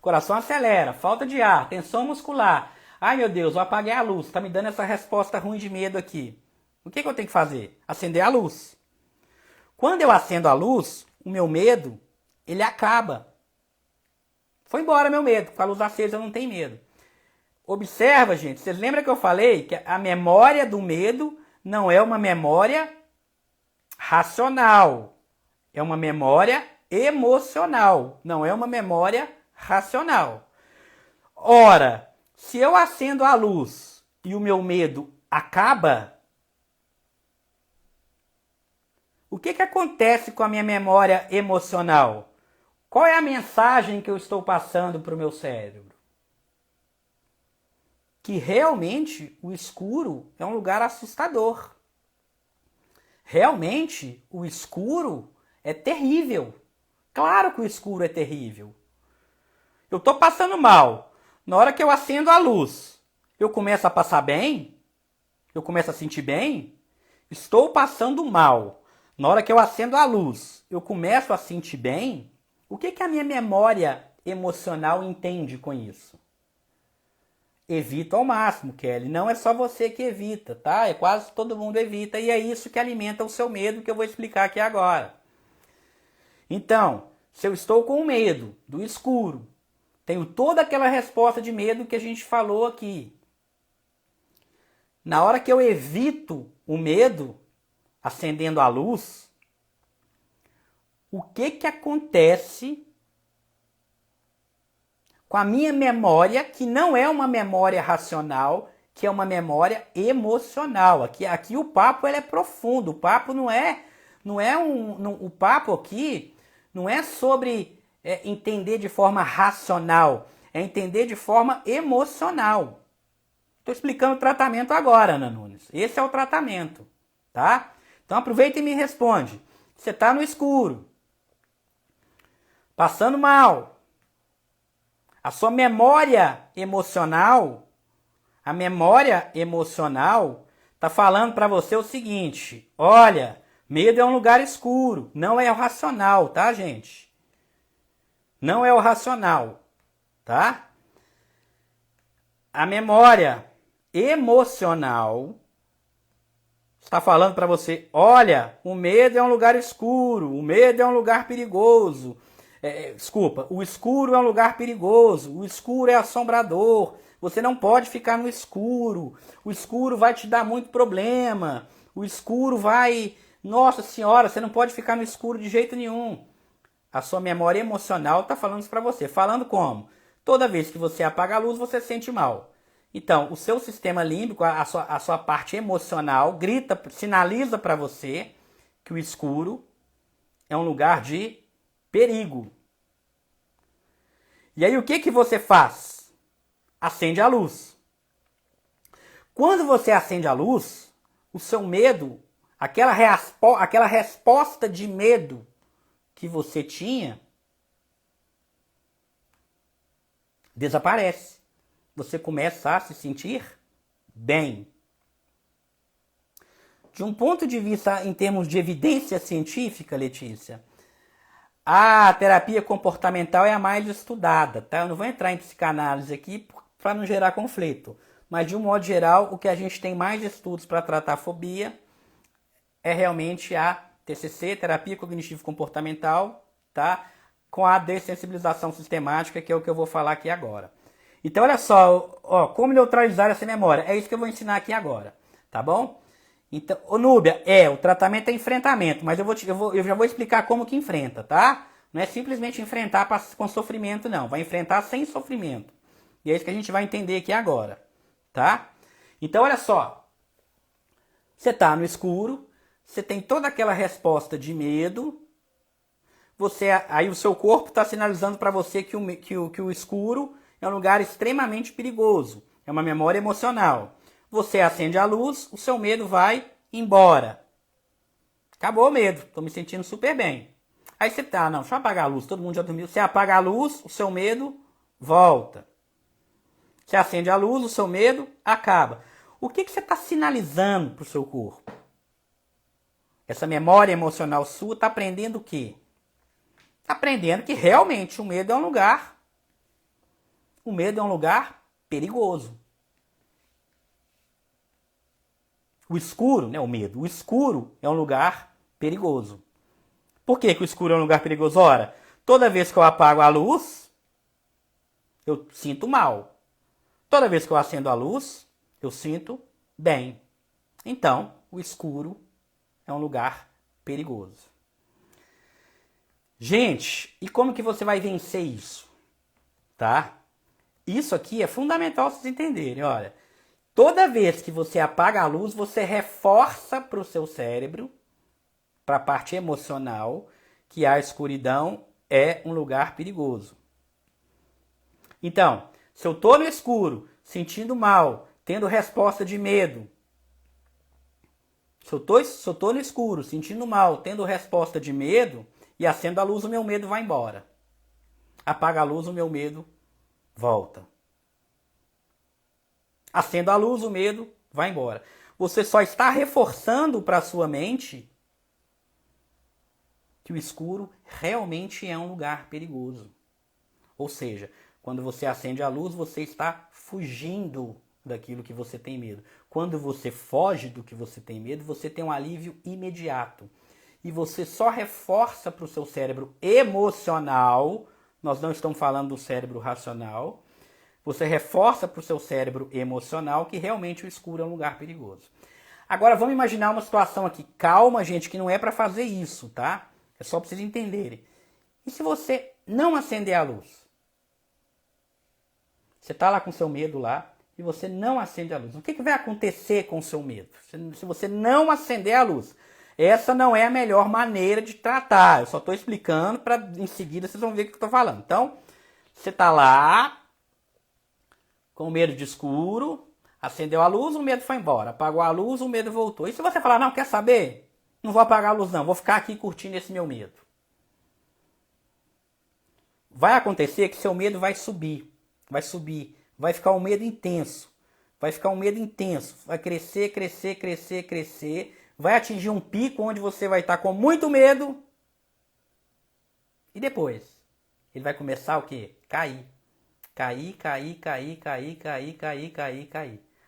coração acelera, falta de ar, tensão muscular. Ai meu Deus, eu apaguei a luz, está me dando essa resposta ruim de medo aqui. O que eu tenho que fazer? Acender a luz. Quando eu acendo a luz, o meu medo, ele acaba. Foi embora meu medo, com a luz acesa eu não tenho medo. Observa, gente, vocês lembram que eu falei que a memória do medo não é uma memória racional. É uma memória emocional, não é uma memória racional. Ora, se eu acendo a luz e o meu medo acaba, o que acontece com a minha memória emocional? Qual é a mensagem que eu estou passando para o meu cérebro? Que realmente o escuro é um lugar assustador. Realmente o escuro é terrível. Claro que o escuro é terrível. Eu estou passando mal. Na hora que eu acendo a luz, eu começo a passar bem? Eu começo a sentir bem? Estou passando mal. Na hora que eu acendo a luz, eu começo a sentir bem? O que a minha memória emocional entende com isso? Evita ao máximo, Kelly. Não é só você que evita, tá? É quase todo mundo evita e é isso que alimenta o seu medo que eu vou explicar aqui agora. Então, se eu estou com medo do escuro, tenho toda aquela resposta de medo que a gente falou aqui. Na hora que eu evito o medo, acendendo a luz, o que acontece com a minha memória, que não é uma memória racional, que é uma memória emocional. Aqui o papo ele é profundo. O papo o papo aqui não é sobre entender de forma racional, é entender de forma emocional. Estou explicando o tratamento agora, Ana Nunes. Esse é o tratamento, tá? Então aproveita e me responde. Você está no escuro, passando mal. A sua memória emocional, está falando para você o seguinte: olha, medo é um lugar escuro, não é o racional, tá, gente? Não é o racional, tá? A memória emocional está falando para você: olha, o medo é um lugar escuro, o medo é um lugar perigoso. O escuro é um lugar perigoso, o escuro é assombrador, você não pode ficar no escuro, o escuro vai te dar muito problema, o escuro vai... Nossa Senhora, você não pode ficar no escuro de jeito nenhum. A sua memória emocional está falando isso para você. Falando como? Toda vez que você apaga a luz, você se sente mal. Então, o seu sistema límbico, a sua parte emocional, grita, sinaliza para você que o escuro é um lugar de perigo. E aí o que você faz? Acende a luz. Quando você acende a luz, o seu medo, aquela resposta de medo que você tinha, desaparece. Você começa a se sentir bem. De um ponto de vista em termos de evidência científica, Letícia, a terapia comportamental é a mais estudada, tá? Eu não vou entrar em psicanálise aqui para não gerar conflito, mas de um modo geral, o que a gente tem mais estudos para tratar a fobia é realmente a TCC, terapia cognitivo-comportamental, tá? Com a dessensibilização sistemática, que é o que eu vou falar aqui agora. Então, olha só, como neutralizar essa memória. É isso que eu vou ensinar aqui agora, tá bom? Então, Núbia, o tratamento é enfrentamento, mas eu já vou explicar como que enfrenta, tá? Não é simplesmente enfrentar com sofrimento, não. Vai enfrentar sem sofrimento. E é isso que a gente vai entender aqui agora, tá? Então, olha só. Você está no escuro, você tem toda aquela resposta de medo, aí o seu corpo está sinalizando para você que o escuro é um lugar extremamente perigoso. É uma memória emocional. Você acende a luz, o seu medo vai embora. Acabou o medo, estou me sentindo super bem. Aí você tá, não, deixa eu apagar a luz, todo mundo já dormiu. Você apaga a luz, o seu medo volta. Você acende a luz, o seu medo acaba. O que você está sinalizando para o seu corpo? Essa memória emocional sua está aprendendo o quê? Está aprendendo que realmente o medo é um lugar. O medo é um lugar perigoso. O escuro, não é o medo, o escuro é um lugar perigoso. Por que o escuro é um lugar perigoso? Ora, toda vez que eu apago a luz, eu sinto mal. Toda vez que eu acendo a luz, eu sinto bem. Então, o escuro é um lugar perigoso. Gente, e como que você vai vencer isso? Tá? Isso aqui é fundamental vocês entenderem. Olha, toda vez que você apaga a luz, você reforça para o seu cérebro, para a parte emocional, que a escuridão é um lugar perigoso. Então, se eu estou no escuro, sentindo mal, tendo resposta de medo, se eu tô no escuro, sentindo mal, tendo resposta de medo, e acendo a luz, o meu medo vai embora. Apaga a luz, o meu medo volta. Acendo a luz, o medo vai embora. Você só está reforçando para a sua mente que o escuro realmente é um lugar perigoso. Ou seja, quando você acende a luz, você está fugindo daquilo que você tem medo. Quando você foge do que você tem medo, você tem um alívio imediato. E você só reforça para o seu cérebro emocional, nós não estamos falando do cérebro racional, você reforça para o seu cérebro emocional que realmente o escuro é um lugar perigoso. Agora vamos imaginar uma situação aqui, calma gente, que não é para fazer isso, tá? É só para vocês entenderem. E se você não acender a luz? Você está lá com seu medo lá e você não acende a luz. O que vai acontecer com o seu medo? Se você não acender a luz? Essa não é a melhor maneira de tratar. Eu só estou explicando para em seguida vocês vão ver o que eu estou falando. Então, você está lá com medo de escuro, acendeu a luz, o medo foi embora. Apagou a luz, o medo voltou. E se você falar, não, quer saber? Não vou apagar a luz não, vou ficar aqui curtindo esse meu medo. Vai acontecer que seu medo vai subir, vai ficar um medo intenso, vai crescer, crescer, crescer, crescer, vai atingir um pico onde você vai estar com muito medo e depois ele vai começar o quê? Cair. Cair.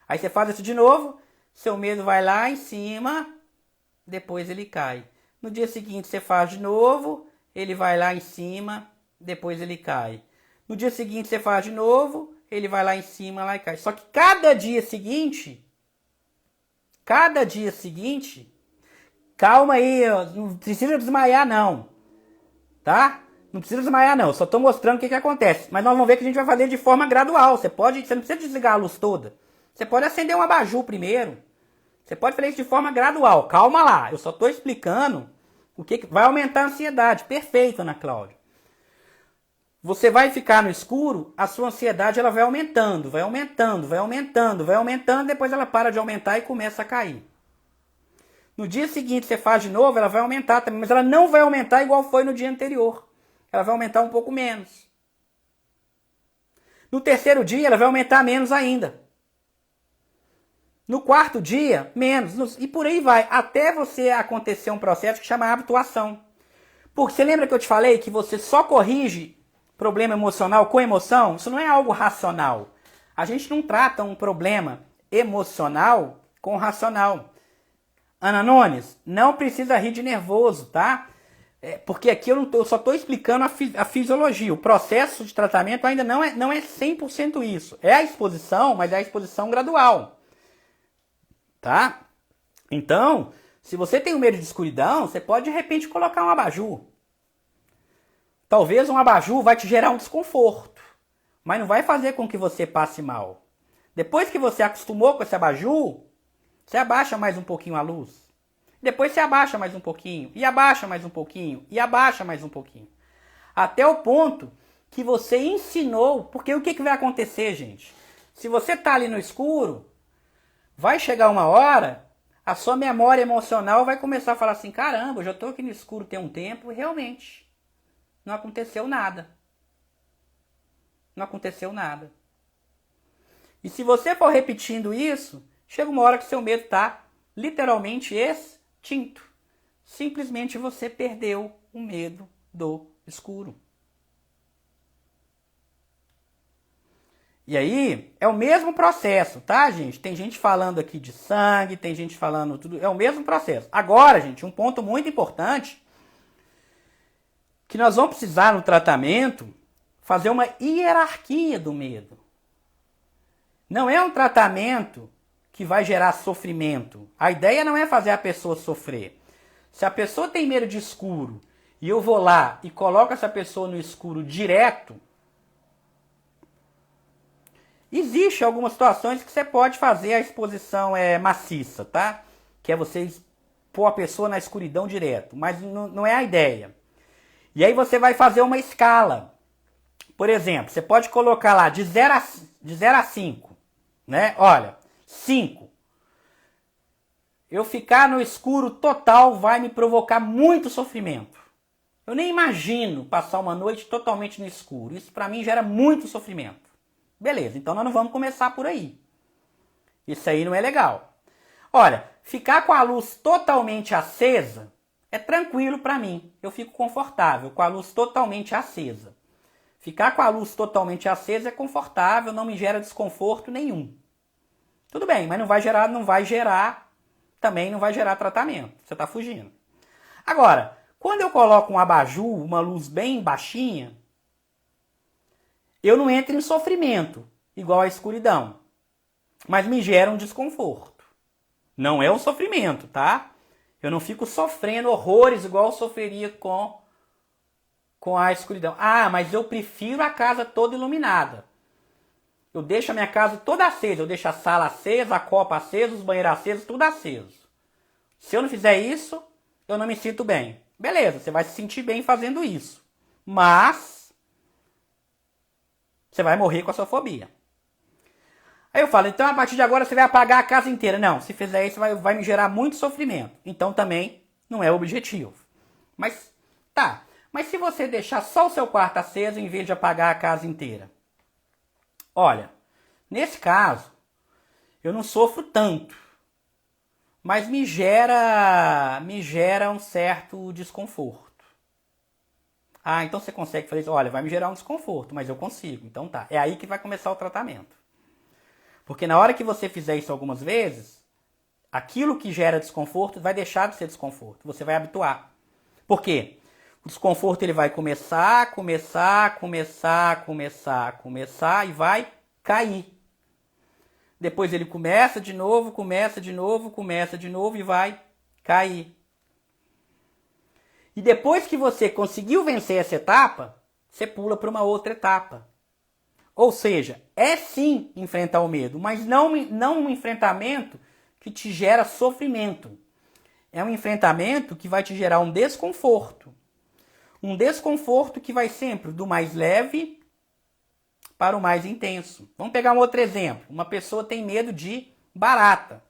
Aí você faz isso de novo, seu medo vai lá em cima, depois ele cai. No dia seguinte você faz de novo, ele vai lá em cima, depois ele cai. No dia seguinte você faz de novo, ele vai lá em cima, lá e cai. Só que cada dia seguinte, calma aí, não precisa desmaiar não, tá? Não precisa desmaiar não, eu só estou mostrando o que acontece. Mas nós vamos ver que a gente vai fazer de forma gradual. Você não precisa desligar a luz toda. Você pode acender um abajur primeiro. Você pode fazer isso de forma gradual. Calma lá, eu só estou explicando o que vai aumentar a ansiedade. Perfeito, Ana Cláudia. Você vai ficar no escuro, a sua ansiedade ela vai aumentando, depois ela para de aumentar e começa a cair. No dia seguinte você faz de novo, ela vai aumentar também, mas ela não vai aumentar igual foi no dia anterior. Ela vai aumentar um pouco menos. No terceiro dia, ela vai aumentar menos ainda. No quarto dia, menos. E por aí vai, até você acontecer um processo que chama habituação. Porque você lembra que eu te falei que você só corrige problema emocional com emoção? Isso não é algo racional. A gente não trata um problema emocional com racional. Ana Nunes, não precisa rir de nervoso, tá? Porque aqui eu só estou explicando a fisiologia. O processo de tratamento ainda não é 100% isso. É a exposição, mas é a exposição gradual. Tá? Então, se você tem medo de escuridão, você pode de repente colocar um abajur. Talvez um abajur vai te gerar um desconforto, mas não vai fazer com que você passe mal. Depois que você acostumou com esse abajur, você abaixa mais um pouquinho a luz. Depois você abaixa mais um pouquinho, e abaixa mais um pouquinho, e abaixa mais um pouquinho. Até o ponto que você ensinou, porque o que vai acontecer, gente? Se você está ali no escuro, vai chegar uma hora, a sua memória emocional vai começar a falar assim, caramba, eu já estou aqui no escuro tem um tempo e realmente não aconteceu nada. Não aconteceu nada. E se você for repetindo isso, chega uma hora que seu medo está literalmente extinto. Simplesmente você perdeu o medo do escuro. E aí, é o mesmo processo, tá, gente? Tem gente falando aqui de sangue, tem gente falando tudo, é o mesmo processo. Agora, gente, um ponto muito importante, que nós vamos precisar no tratamento, fazer uma hierarquia do medo. Não é um tratamento que vai gerar sofrimento. A ideia não é fazer a pessoa sofrer. Se a pessoa tem medo de escuro, e eu vou lá e coloco essa pessoa no escuro direto, existe algumas situações que você pode fazer a exposição maciça, tá? Que é você pôr a pessoa na escuridão direto, mas não é a ideia. E aí você vai fazer uma escala. Por exemplo, você pode colocar lá de 0 a 5, né? Olha, 5. Eu ficar no escuro total vai me provocar muito sofrimento. Eu nem imagino passar uma noite totalmente no escuro. Isso para mim gera muito sofrimento. Beleza, então nós não vamos começar por aí. Isso aí não é legal. Olha, ficar com a luz totalmente acesa é tranquilo para mim. Eu fico confortável com a luz totalmente acesa. Ficar com a luz totalmente acesa é confortável, não me gera desconforto nenhum. Tudo bem, mas também não vai gerar tratamento. Você está fugindo. Agora, quando eu coloco um abajur, uma luz bem baixinha, eu não entro em sofrimento, igual a escuridão. Mas me gera um desconforto. Não é um sofrimento, tá? Eu não fico sofrendo horrores igual eu sofreria com a escuridão. Ah, mas eu prefiro a casa toda iluminada. Eu deixo a minha casa toda acesa. Eu deixo a sala acesa, a copa acesa, os banheiros acesos, tudo aceso. Se eu não fizer isso, eu não me sinto bem. Beleza, você vai se sentir bem fazendo isso. Mas você vai morrer com a sua fobia. Aí eu falo, então a partir de agora você vai apagar a casa inteira. Não, se fizer isso vai me gerar muito sofrimento. Então também não é o objetivo. Mas tá, mas se você deixar só o seu quarto aceso em vez de apagar a casa inteira? Olha, nesse caso, eu não sofro tanto. Mas me gera um certo desconforto. Ah, então você consegue fazer isso? Olha, vai me gerar um desconforto, mas eu consigo. Então tá, é aí que vai começar o tratamento. Porque na hora que você fizer isso algumas vezes, aquilo que gera desconforto vai deixar de ser desconforto. Você vai habituar. Por quê? O desconforto ele vai começar e vai cair. Depois ele começa de novo e vai cair. E depois que você conseguiu vencer essa etapa, você pula para uma outra etapa. Ou seja, é sim enfrentar o medo, mas não um enfrentamento que te gera sofrimento. É um enfrentamento que vai te gerar um desconforto. Um desconforto que vai sempre do mais leve para o mais intenso. Vamos pegar um outro exemplo. Uma pessoa tem medo de barata.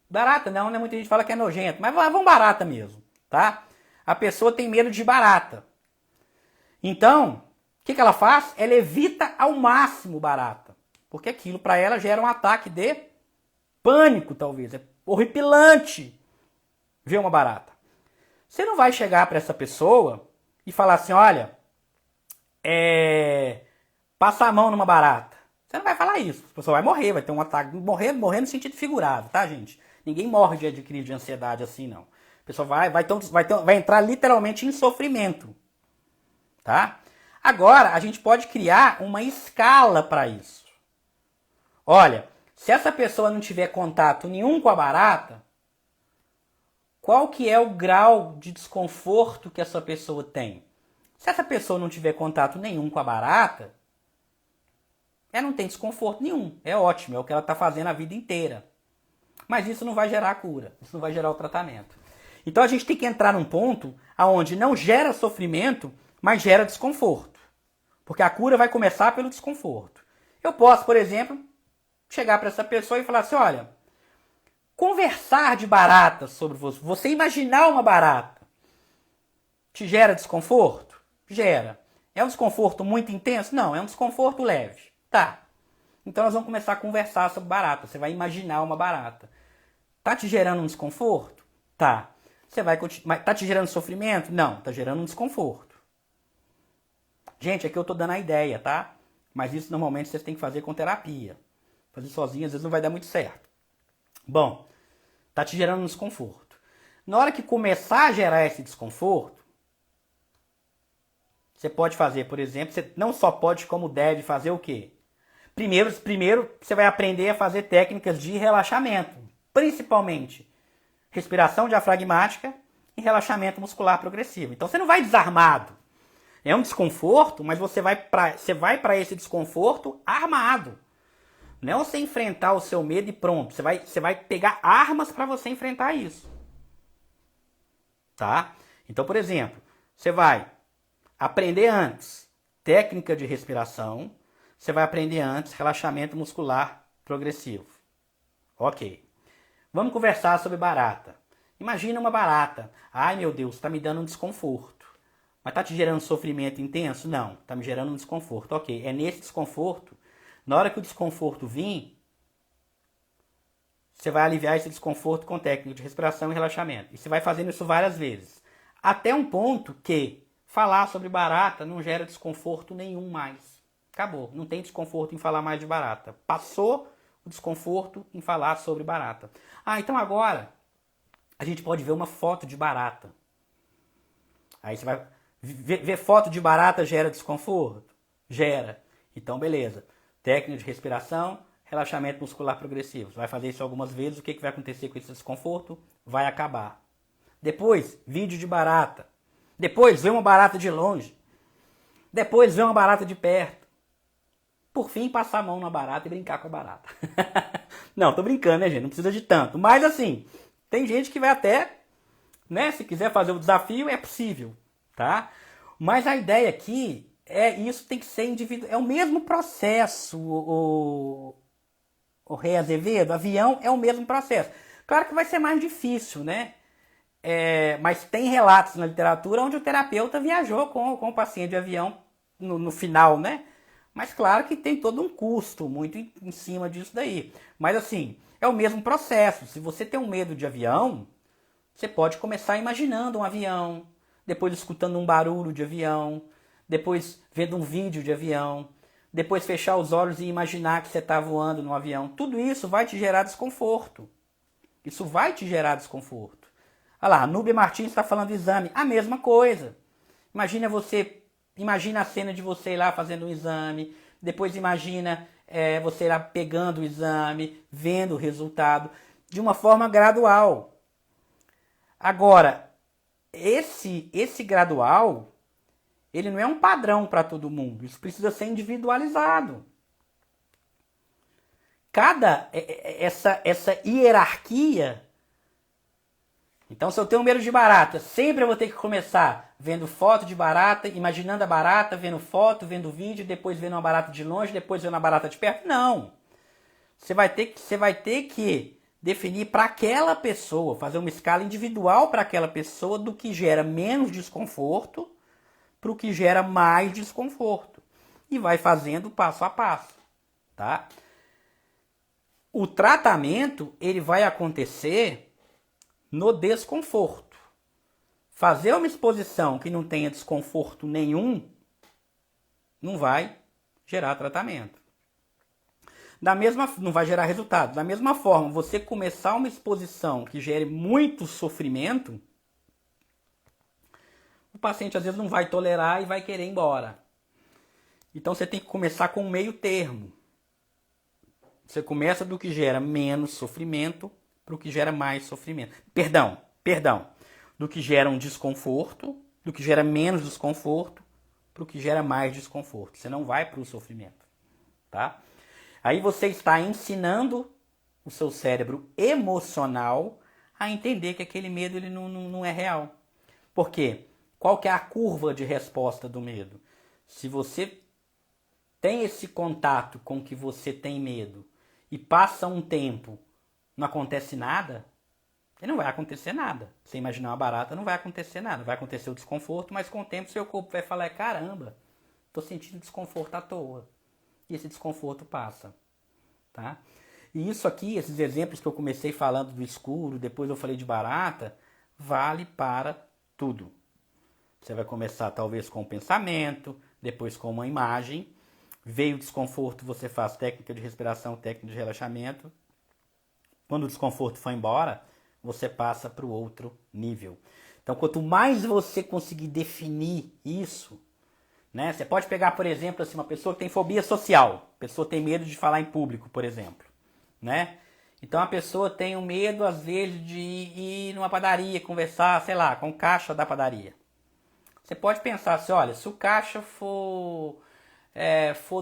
Barata não, né? Muita gente fala que é nojento, mas vamos barata mesmo, tá? A pessoa tem medo de barata. Então, o que ela faz? Ela evita ao máximo barata. Porque aquilo para ela gera um ataque de pânico, talvez. É horripilante ver uma barata. Você não vai chegar para essa pessoa e falar assim, olha, passa a mão numa barata. Você não vai falar isso. A pessoa vai morrer, vai ter um ataque. Morrer no sentido figurado, tá, gente? Ninguém morre de adquirir de ansiedade assim, não. A pessoa vai entrar literalmente em sofrimento. Tá? Agora, a gente pode criar uma escala para isso. Olha, se essa pessoa não tiver contato nenhum com a barata, qual que é o grau de desconforto que essa pessoa tem? Se essa pessoa não tiver contato nenhum com a barata, ela não tem desconforto nenhum. É ótimo, é o que ela está fazendo a vida inteira. Mas isso não vai gerar a cura, isso não vai gerar o tratamento. Então a gente tem que entrar num ponto onde não gera sofrimento, mas gera desconforto. Porque a cura vai começar pelo desconforto. Eu posso, por exemplo, chegar para essa pessoa e falar assim, olha, conversar de barata sobre você imaginar uma barata, te gera desconforto? Gera. É um desconforto muito intenso? Não, é um desconforto leve. Tá. Então nós vamos começar a conversar sobre barata. Você vai imaginar uma barata. Tá te gerando um desconforto? Tá. Você vai continuar. Tá te gerando sofrimento? Não, tá gerando um desconforto. Gente, aqui eu tô dando a ideia, tá? Mas isso normalmente vocês têm que fazer com terapia. Fazer sozinho às vezes não vai dar muito certo. Bom, tá te gerando um desconforto. Na hora que começar a gerar esse desconforto, você pode fazer, por exemplo, você não só pode, como deve fazer o quê? Primeiro você vai aprender a fazer técnicas de relaxamento, principalmente respiração diafragmática e relaxamento muscular progressivo. Então você não vai desarmado. É um desconforto, mas você vai para esse desconforto armado. Não é você enfrentar o seu medo e pronto. Você vai pegar armas para você enfrentar isso. Tá? Então, por exemplo, você vai aprender antes técnica de respiração. Você vai aprender antes relaxamento muscular progressivo. Ok. Vamos conversar sobre barata. Imagina uma barata. Ai meu Deus, está me dando um desconforto. Mas está te gerando sofrimento intenso? Não, está me gerando um desconforto. Ok, é nesse desconforto. Na hora que o desconforto vir, você vai aliviar esse desconforto com técnica de respiração e relaxamento. E você vai fazendo isso várias vezes. Até um ponto que falar sobre barata não gera desconforto nenhum mais. Acabou. Não tem desconforto em falar mais de barata. Passou o desconforto em falar sobre barata. Ah, então agora a gente pode ver uma foto de barata. Aí você vai ver foto de barata gera desconforto? Gera. Então beleza. Técnica de respiração, relaxamento muscular progressivo. Você vai fazer isso algumas vezes. O que vai acontecer com esse desconforto? Vai acabar. Depois, vídeo de barata. Depois, vê uma barata de longe. Depois, vê uma barata de perto. Por fim, passar a mão na barata e brincar com a barata. Não, tô brincando, né, gente? Não precisa de tanto. Mas, assim, tem gente que vai até, né? Se quiser fazer o desafio, é possível, tá? Mas a ideia aqui isso tem que ser individual. É o mesmo processo, o Rei Azevedo. Avião é o mesmo processo. Claro que vai ser mais difícil, né? Mas tem relatos na literatura onde o terapeuta viajou com o paciente de avião no final, né? Mas claro que tem todo um custo muito em cima disso daí. Mas assim, é o mesmo processo. Se você tem um medo de avião, você pode começar imaginando um avião, depois escutando um barulho de avião, depois vendo um vídeo de avião, depois fechar os olhos e imaginar que você está voando no avião. Tudo isso vai te gerar desconforto. Isso vai te gerar desconforto. Olha lá, a Núbia Martins está falando do exame. A mesma coisa. Imagina a cena de você ir lá fazendo um exame, depois imagina você ir lá pegando o exame, vendo o resultado, de uma forma gradual. Agora, esse gradual, ele não é um padrão para todo mundo. Isso precisa ser individualizado. Essa hierarquia. Então, se eu tenho medo de barata, sempre eu vou ter que começar vendo foto de barata, imaginando a barata, vendo foto, vendo vídeo, depois vendo uma barata de longe, depois vendo uma barata de perto. Não. Você vai ter que definir para aquela pessoa, fazer uma escala individual para aquela pessoa do que gera menos desconforto para o que gera mais desconforto. E vai fazendo passo a passo, tá? O tratamento, ele vai acontecer no desconforto. Fazer uma exposição que não tenha desconforto nenhum não vai gerar tratamento. Não vai gerar resultado. Da mesma forma, você começar uma exposição que gere muito sofrimento, o paciente às vezes não vai tolerar e vai querer ir embora. Então você tem que começar com um meio termo. Você começa do que gera menos sofrimento para o que gera mais sofrimento. Perdão. Do que gera um desconforto, do que gera menos desconforto para o que gera mais desconforto. Você não vai para o sofrimento, tá? Aí você está ensinando o seu cérebro emocional a entender que aquele medo ele não é real. Por quê? Qual que é a curva de resposta do medo? Se você tem esse contato com que você tem medo e passa um tempo, não acontece nada, e não vai acontecer nada. Você imaginar uma barata, não vai acontecer nada. Vai acontecer o desconforto, mas com o tempo seu corpo vai falar, caramba, tô sentindo desconforto à toa. E esse desconforto passa, tá? E isso aqui, esses exemplos que eu comecei falando do escuro, depois eu falei de barata, vale para tudo. Você vai começar talvez com um pensamento, depois com uma imagem. Veio o desconforto, você faz técnica de respiração, técnica de relaxamento. Quando o desconforto for embora, você passa para o outro nível. Então, quanto mais você conseguir definir isso, né? Você pode pegar, por exemplo, assim, uma pessoa que tem fobia social. A pessoa tem medo de falar em público, por exemplo, né? Então, a pessoa tem um medo, às vezes, de ir numa padaria, conversar, sei lá, com o caixa da padaria. Você pode pensar assim, olha, se o caixa for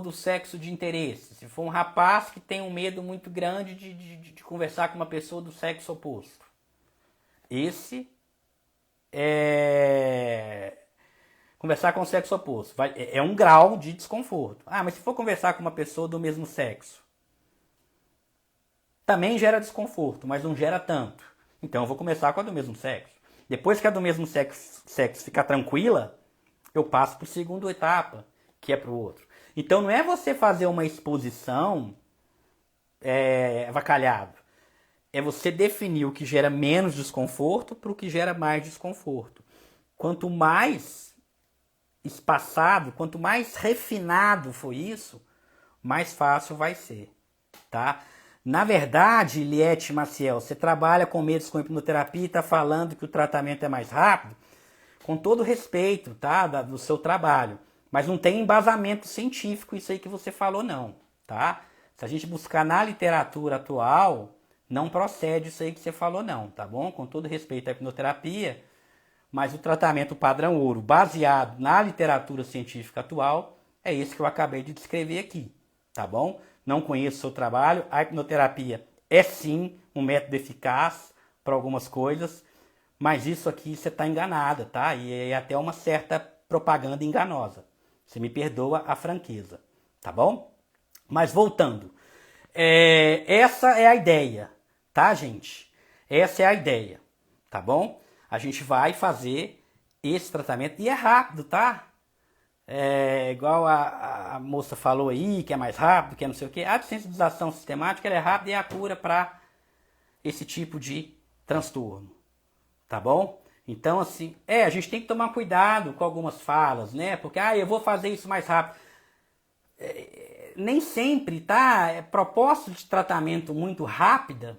do sexo de interesse, se for um rapaz que tem um medo muito grande de conversar com uma pessoa do sexo oposto, esse é conversar com o sexo oposto. É um grau de desconforto. Ah, mas se for conversar com uma pessoa do mesmo sexo, também gera desconforto, mas não gera tanto. Então eu vou começar com a do mesmo sexo. Depois que a do mesmo sexo ficar tranquila, eu passo para a segunda etapa, que é para o outro. Então não é você fazer uma exposição avacalhado. É você definir o que gera menos desconforto para o que gera mais desconforto. Quanto mais espaçado, quanto mais refinado for isso, mais fácil vai ser, tá? Na verdade, Liette Maciel, você trabalha com medos com hipnoterapia e está falando que o tratamento é mais rápido, com todo respeito, tá, do seu trabalho, mas não tem embasamento científico isso aí que você falou não, tá? Se a gente buscar na literatura atual, não procede isso aí que você falou não, tá bom? Com todo respeito à hipnoterapia, mas o tratamento padrão ouro, baseado na literatura científica atual, é esse que eu acabei de descrever aqui, tá bom? Não conheço o seu trabalho, a hipnoterapia é sim um método eficaz para algumas coisas, mas isso aqui você está enganada, tá? E é até uma certa propaganda enganosa. Você me perdoa a franqueza, tá bom? Mas voltando, essa é a ideia, tá, gente? Essa é a ideia, tá bom? A gente vai fazer esse tratamento e é rápido, tá? Igual a moça falou aí, que é mais rápido, que é não sei o quê. A desensibilização sistemática ela é rápida e é a cura para esse tipo de transtorno, tá bom? Então, assim, a gente tem que tomar cuidado com algumas falas, né? Porque, eu vou fazer isso mais rápido. Nem sempre, tá? Proposta de tratamento muito rápida,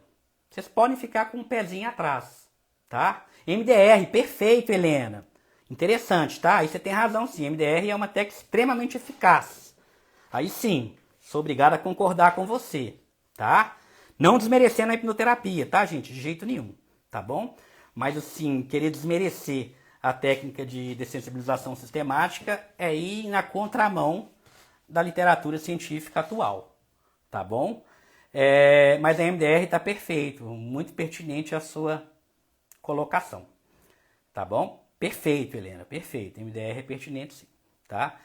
vocês podem ficar com um pezinho atrás, tá? MDR, perfeito, Helena. Interessante, tá? Aí você tem razão sim, MDR é uma técnica extremamente eficaz. Aí sim, sou obrigado a concordar com você, tá? Não desmerecendo a hipnoterapia, tá, gente? De jeito nenhum, tá bom? Mas assim, querer desmerecer a técnica de dessensibilização sistemática é ir na contramão da literatura científica atual, tá bom? Mas a MDR está perfeito, muito pertinente a sua colocação, tá bom? Perfeito, Helena, perfeito. MDR é pertinente sim, tá?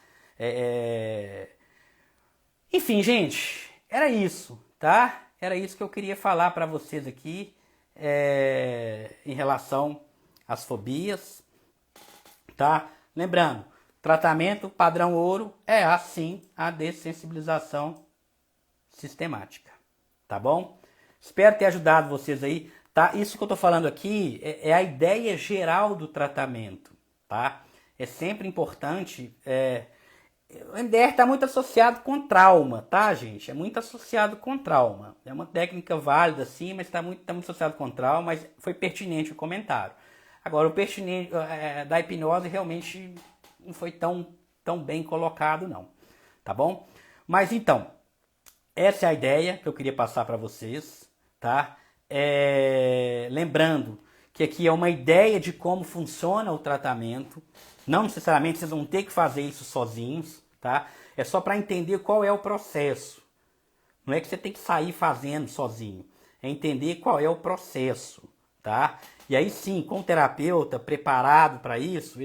Enfim, gente, era isso, tá? Era isso que eu queria falar para vocês aqui em relação às fobias, tá? Lembrando, tratamento padrão ouro é assim a dessensibilização sistemática, tá bom? Espero ter ajudado vocês aí. Tá? Isso que eu estou falando aqui é a ideia geral do tratamento, tá? É sempre importante. O MDR está muito associado com trauma, tá, gente? É muito associado com trauma. É uma técnica válida, sim, mas está muito associado com trauma, mas foi pertinente o comentário. Agora, o pertinente da hipnose realmente não foi tão bem colocado, não. Tá bom? Mas então, essa é a ideia que eu queria passar para vocês, tá? Lembrando que aqui é uma ideia de como funciona o tratamento. Não necessariamente vocês vão ter que fazer isso sozinhos, tá? É só para entender qual é o processo. Não é que você tem que sair fazendo sozinho. É entender qual é o processo, tá? E aí sim, com o terapeuta preparado para isso,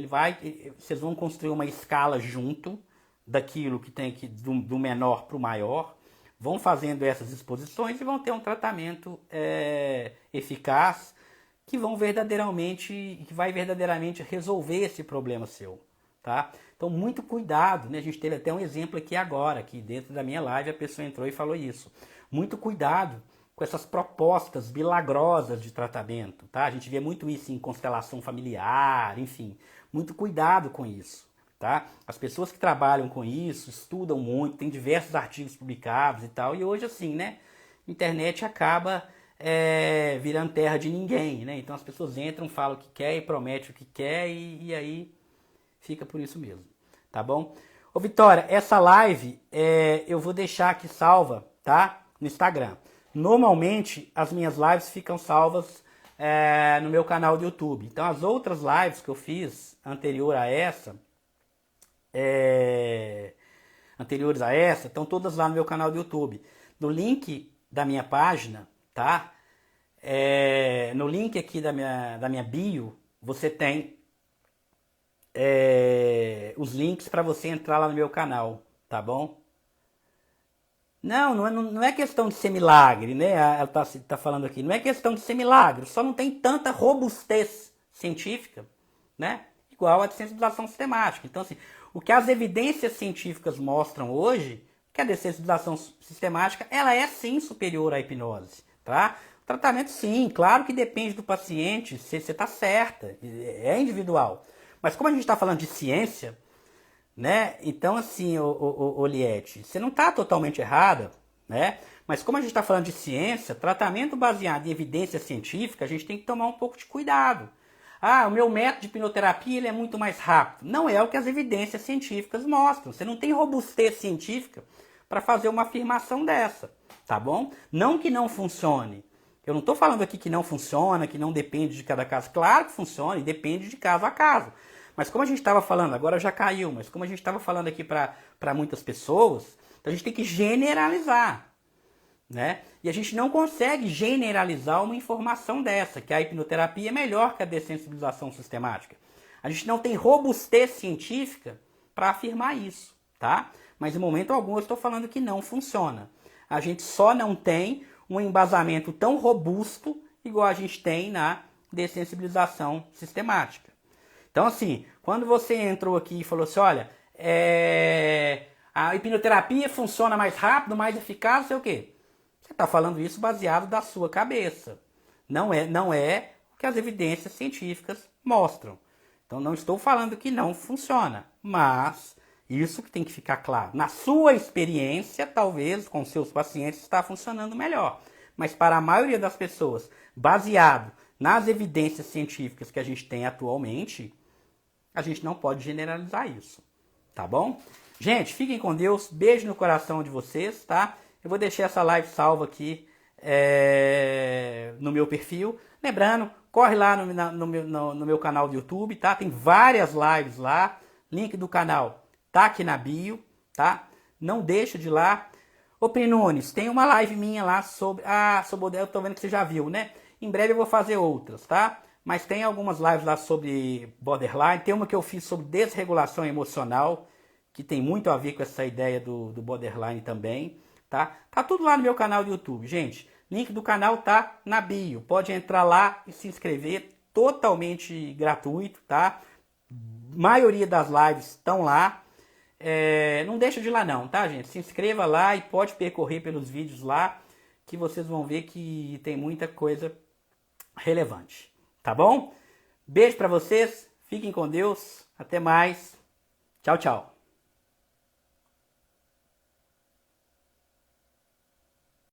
vocês vão construir uma escala junto daquilo que tem que do menor para o maior. vão fazendo essas exposições e vão ter um tratamento eficaz que vai verdadeiramente resolver esse problema seu, tá? Então, muito cuidado, né? A gente teve até um exemplo aqui agora, aqui dentro da minha live, a pessoa entrou e falou isso. Muito cuidado com essas propostas milagrosas de tratamento, tá? A gente vê muito isso em constelação familiar, enfim. Muito cuidado com isso, tá? As pessoas que trabalham com isso, estudam muito, tem diversos artigos publicados e tal, e hoje assim, né? Internet acaba virando terra de ninguém, né? Então as pessoas entram, falam o que quer e prometem o que quer e aí fica por isso mesmo, tá bom? Ô Vitória, essa live eu vou deixar aqui salva, tá? No Instagram. Normalmente as minhas lives ficam salvas no meu canal do YouTube. Então as outras lives que eu fiz anteriores a essa, estão todas lá no meu canal do YouTube. No link da minha página, tá? No link aqui da minha bio, você tem os links para você entrar lá no meu canal, tá bom? Não é questão de ser milagre, né? Ela tá falando aqui, não é questão de ser milagre, só não tem tanta robustez científica, né? Igual a dessensibilização sistemática. Então, assim, o que as evidências científicas mostram hoje, que a dessensibilização sistemática, ela é sim superior à hipnose, tá? O tratamento sim, claro que depende do paciente, se você está certa, é individual. Mas como a gente está falando de ciência, né? Então, assim, Liette, você não está totalmente errada, né? Mas como a gente está falando de ciência, tratamento baseado em evidência científica, a gente tem que tomar um pouco de cuidado. Ah, o meu método de hipnoterapia ele é muito mais rápido. Não é o que as evidências científicas mostram. Você não tem robustez científica para fazer uma afirmação dessa, tá bom? Não que não funcione. Eu não estou falando aqui que não funciona, que não depende de cada caso. Claro que funciona e depende de caso a caso. Mas como a gente estava falando, agora já caiu, mas como a gente estava falando aqui para muitas pessoas, então a gente tem que generalizar, né? E a gente não consegue generalizar uma informação dessa, que a hipnoterapia é melhor que a dessensibilização sistemática. A gente não tem robustez científica para afirmar isso, tá? Mas em momento algum eu estou falando que não funciona. A gente só não tem um embasamento tão robusto igual a gente tem na dessensibilização sistemática. Então, assim, quando você entrou aqui e falou assim, olha, a hipnoterapia funciona mais rápido, mais eficaz, não sei o quê. Você está falando isso baseado da sua cabeça. Não é o que as evidências científicas mostram. Então, não estou falando que não funciona, mas isso que tem que ficar claro. Na sua experiência, talvez, com seus pacientes, está funcionando melhor. Mas para a maioria das pessoas, baseado nas evidências científicas que a gente tem atualmente, a gente não pode generalizar isso, tá bom? Gente, fiquem com Deus, beijo no coração de vocês, tá? Eu vou deixar essa live salva aqui no meu perfil. Lembrando, corre lá no meu canal do YouTube, tá? Tem várias lives lá, link do canal tá aqui na bio, tá? Não deixa de ir lá. Ô Pri Nunes, tem uma live minha lá sobre eu tô vendo que você já viu, né? Em breve eu vou fazer outras, tá? Mas tem algumas lives lá sobre borderline. Tem uma que eu fiz sobre desregulação emocional, que tem muito a ver com essa ideia do borderline também, tá? Tá tudo lá no meu canal do YouTube, gente. Link do canal tá na bio. Pode entrar lá e se inscrever, totalmente gratuito, tá? Maioria das lives estão lá. Não deixa de ir lá não, tá, gente? Se inscreva lá e pode percorrer pelos vídeos lá, que vocês vão ver que tem muita coisa relevante. Tá bom? Beijo pra vocês, fiquem com Deus, até mais, tchau, tchau.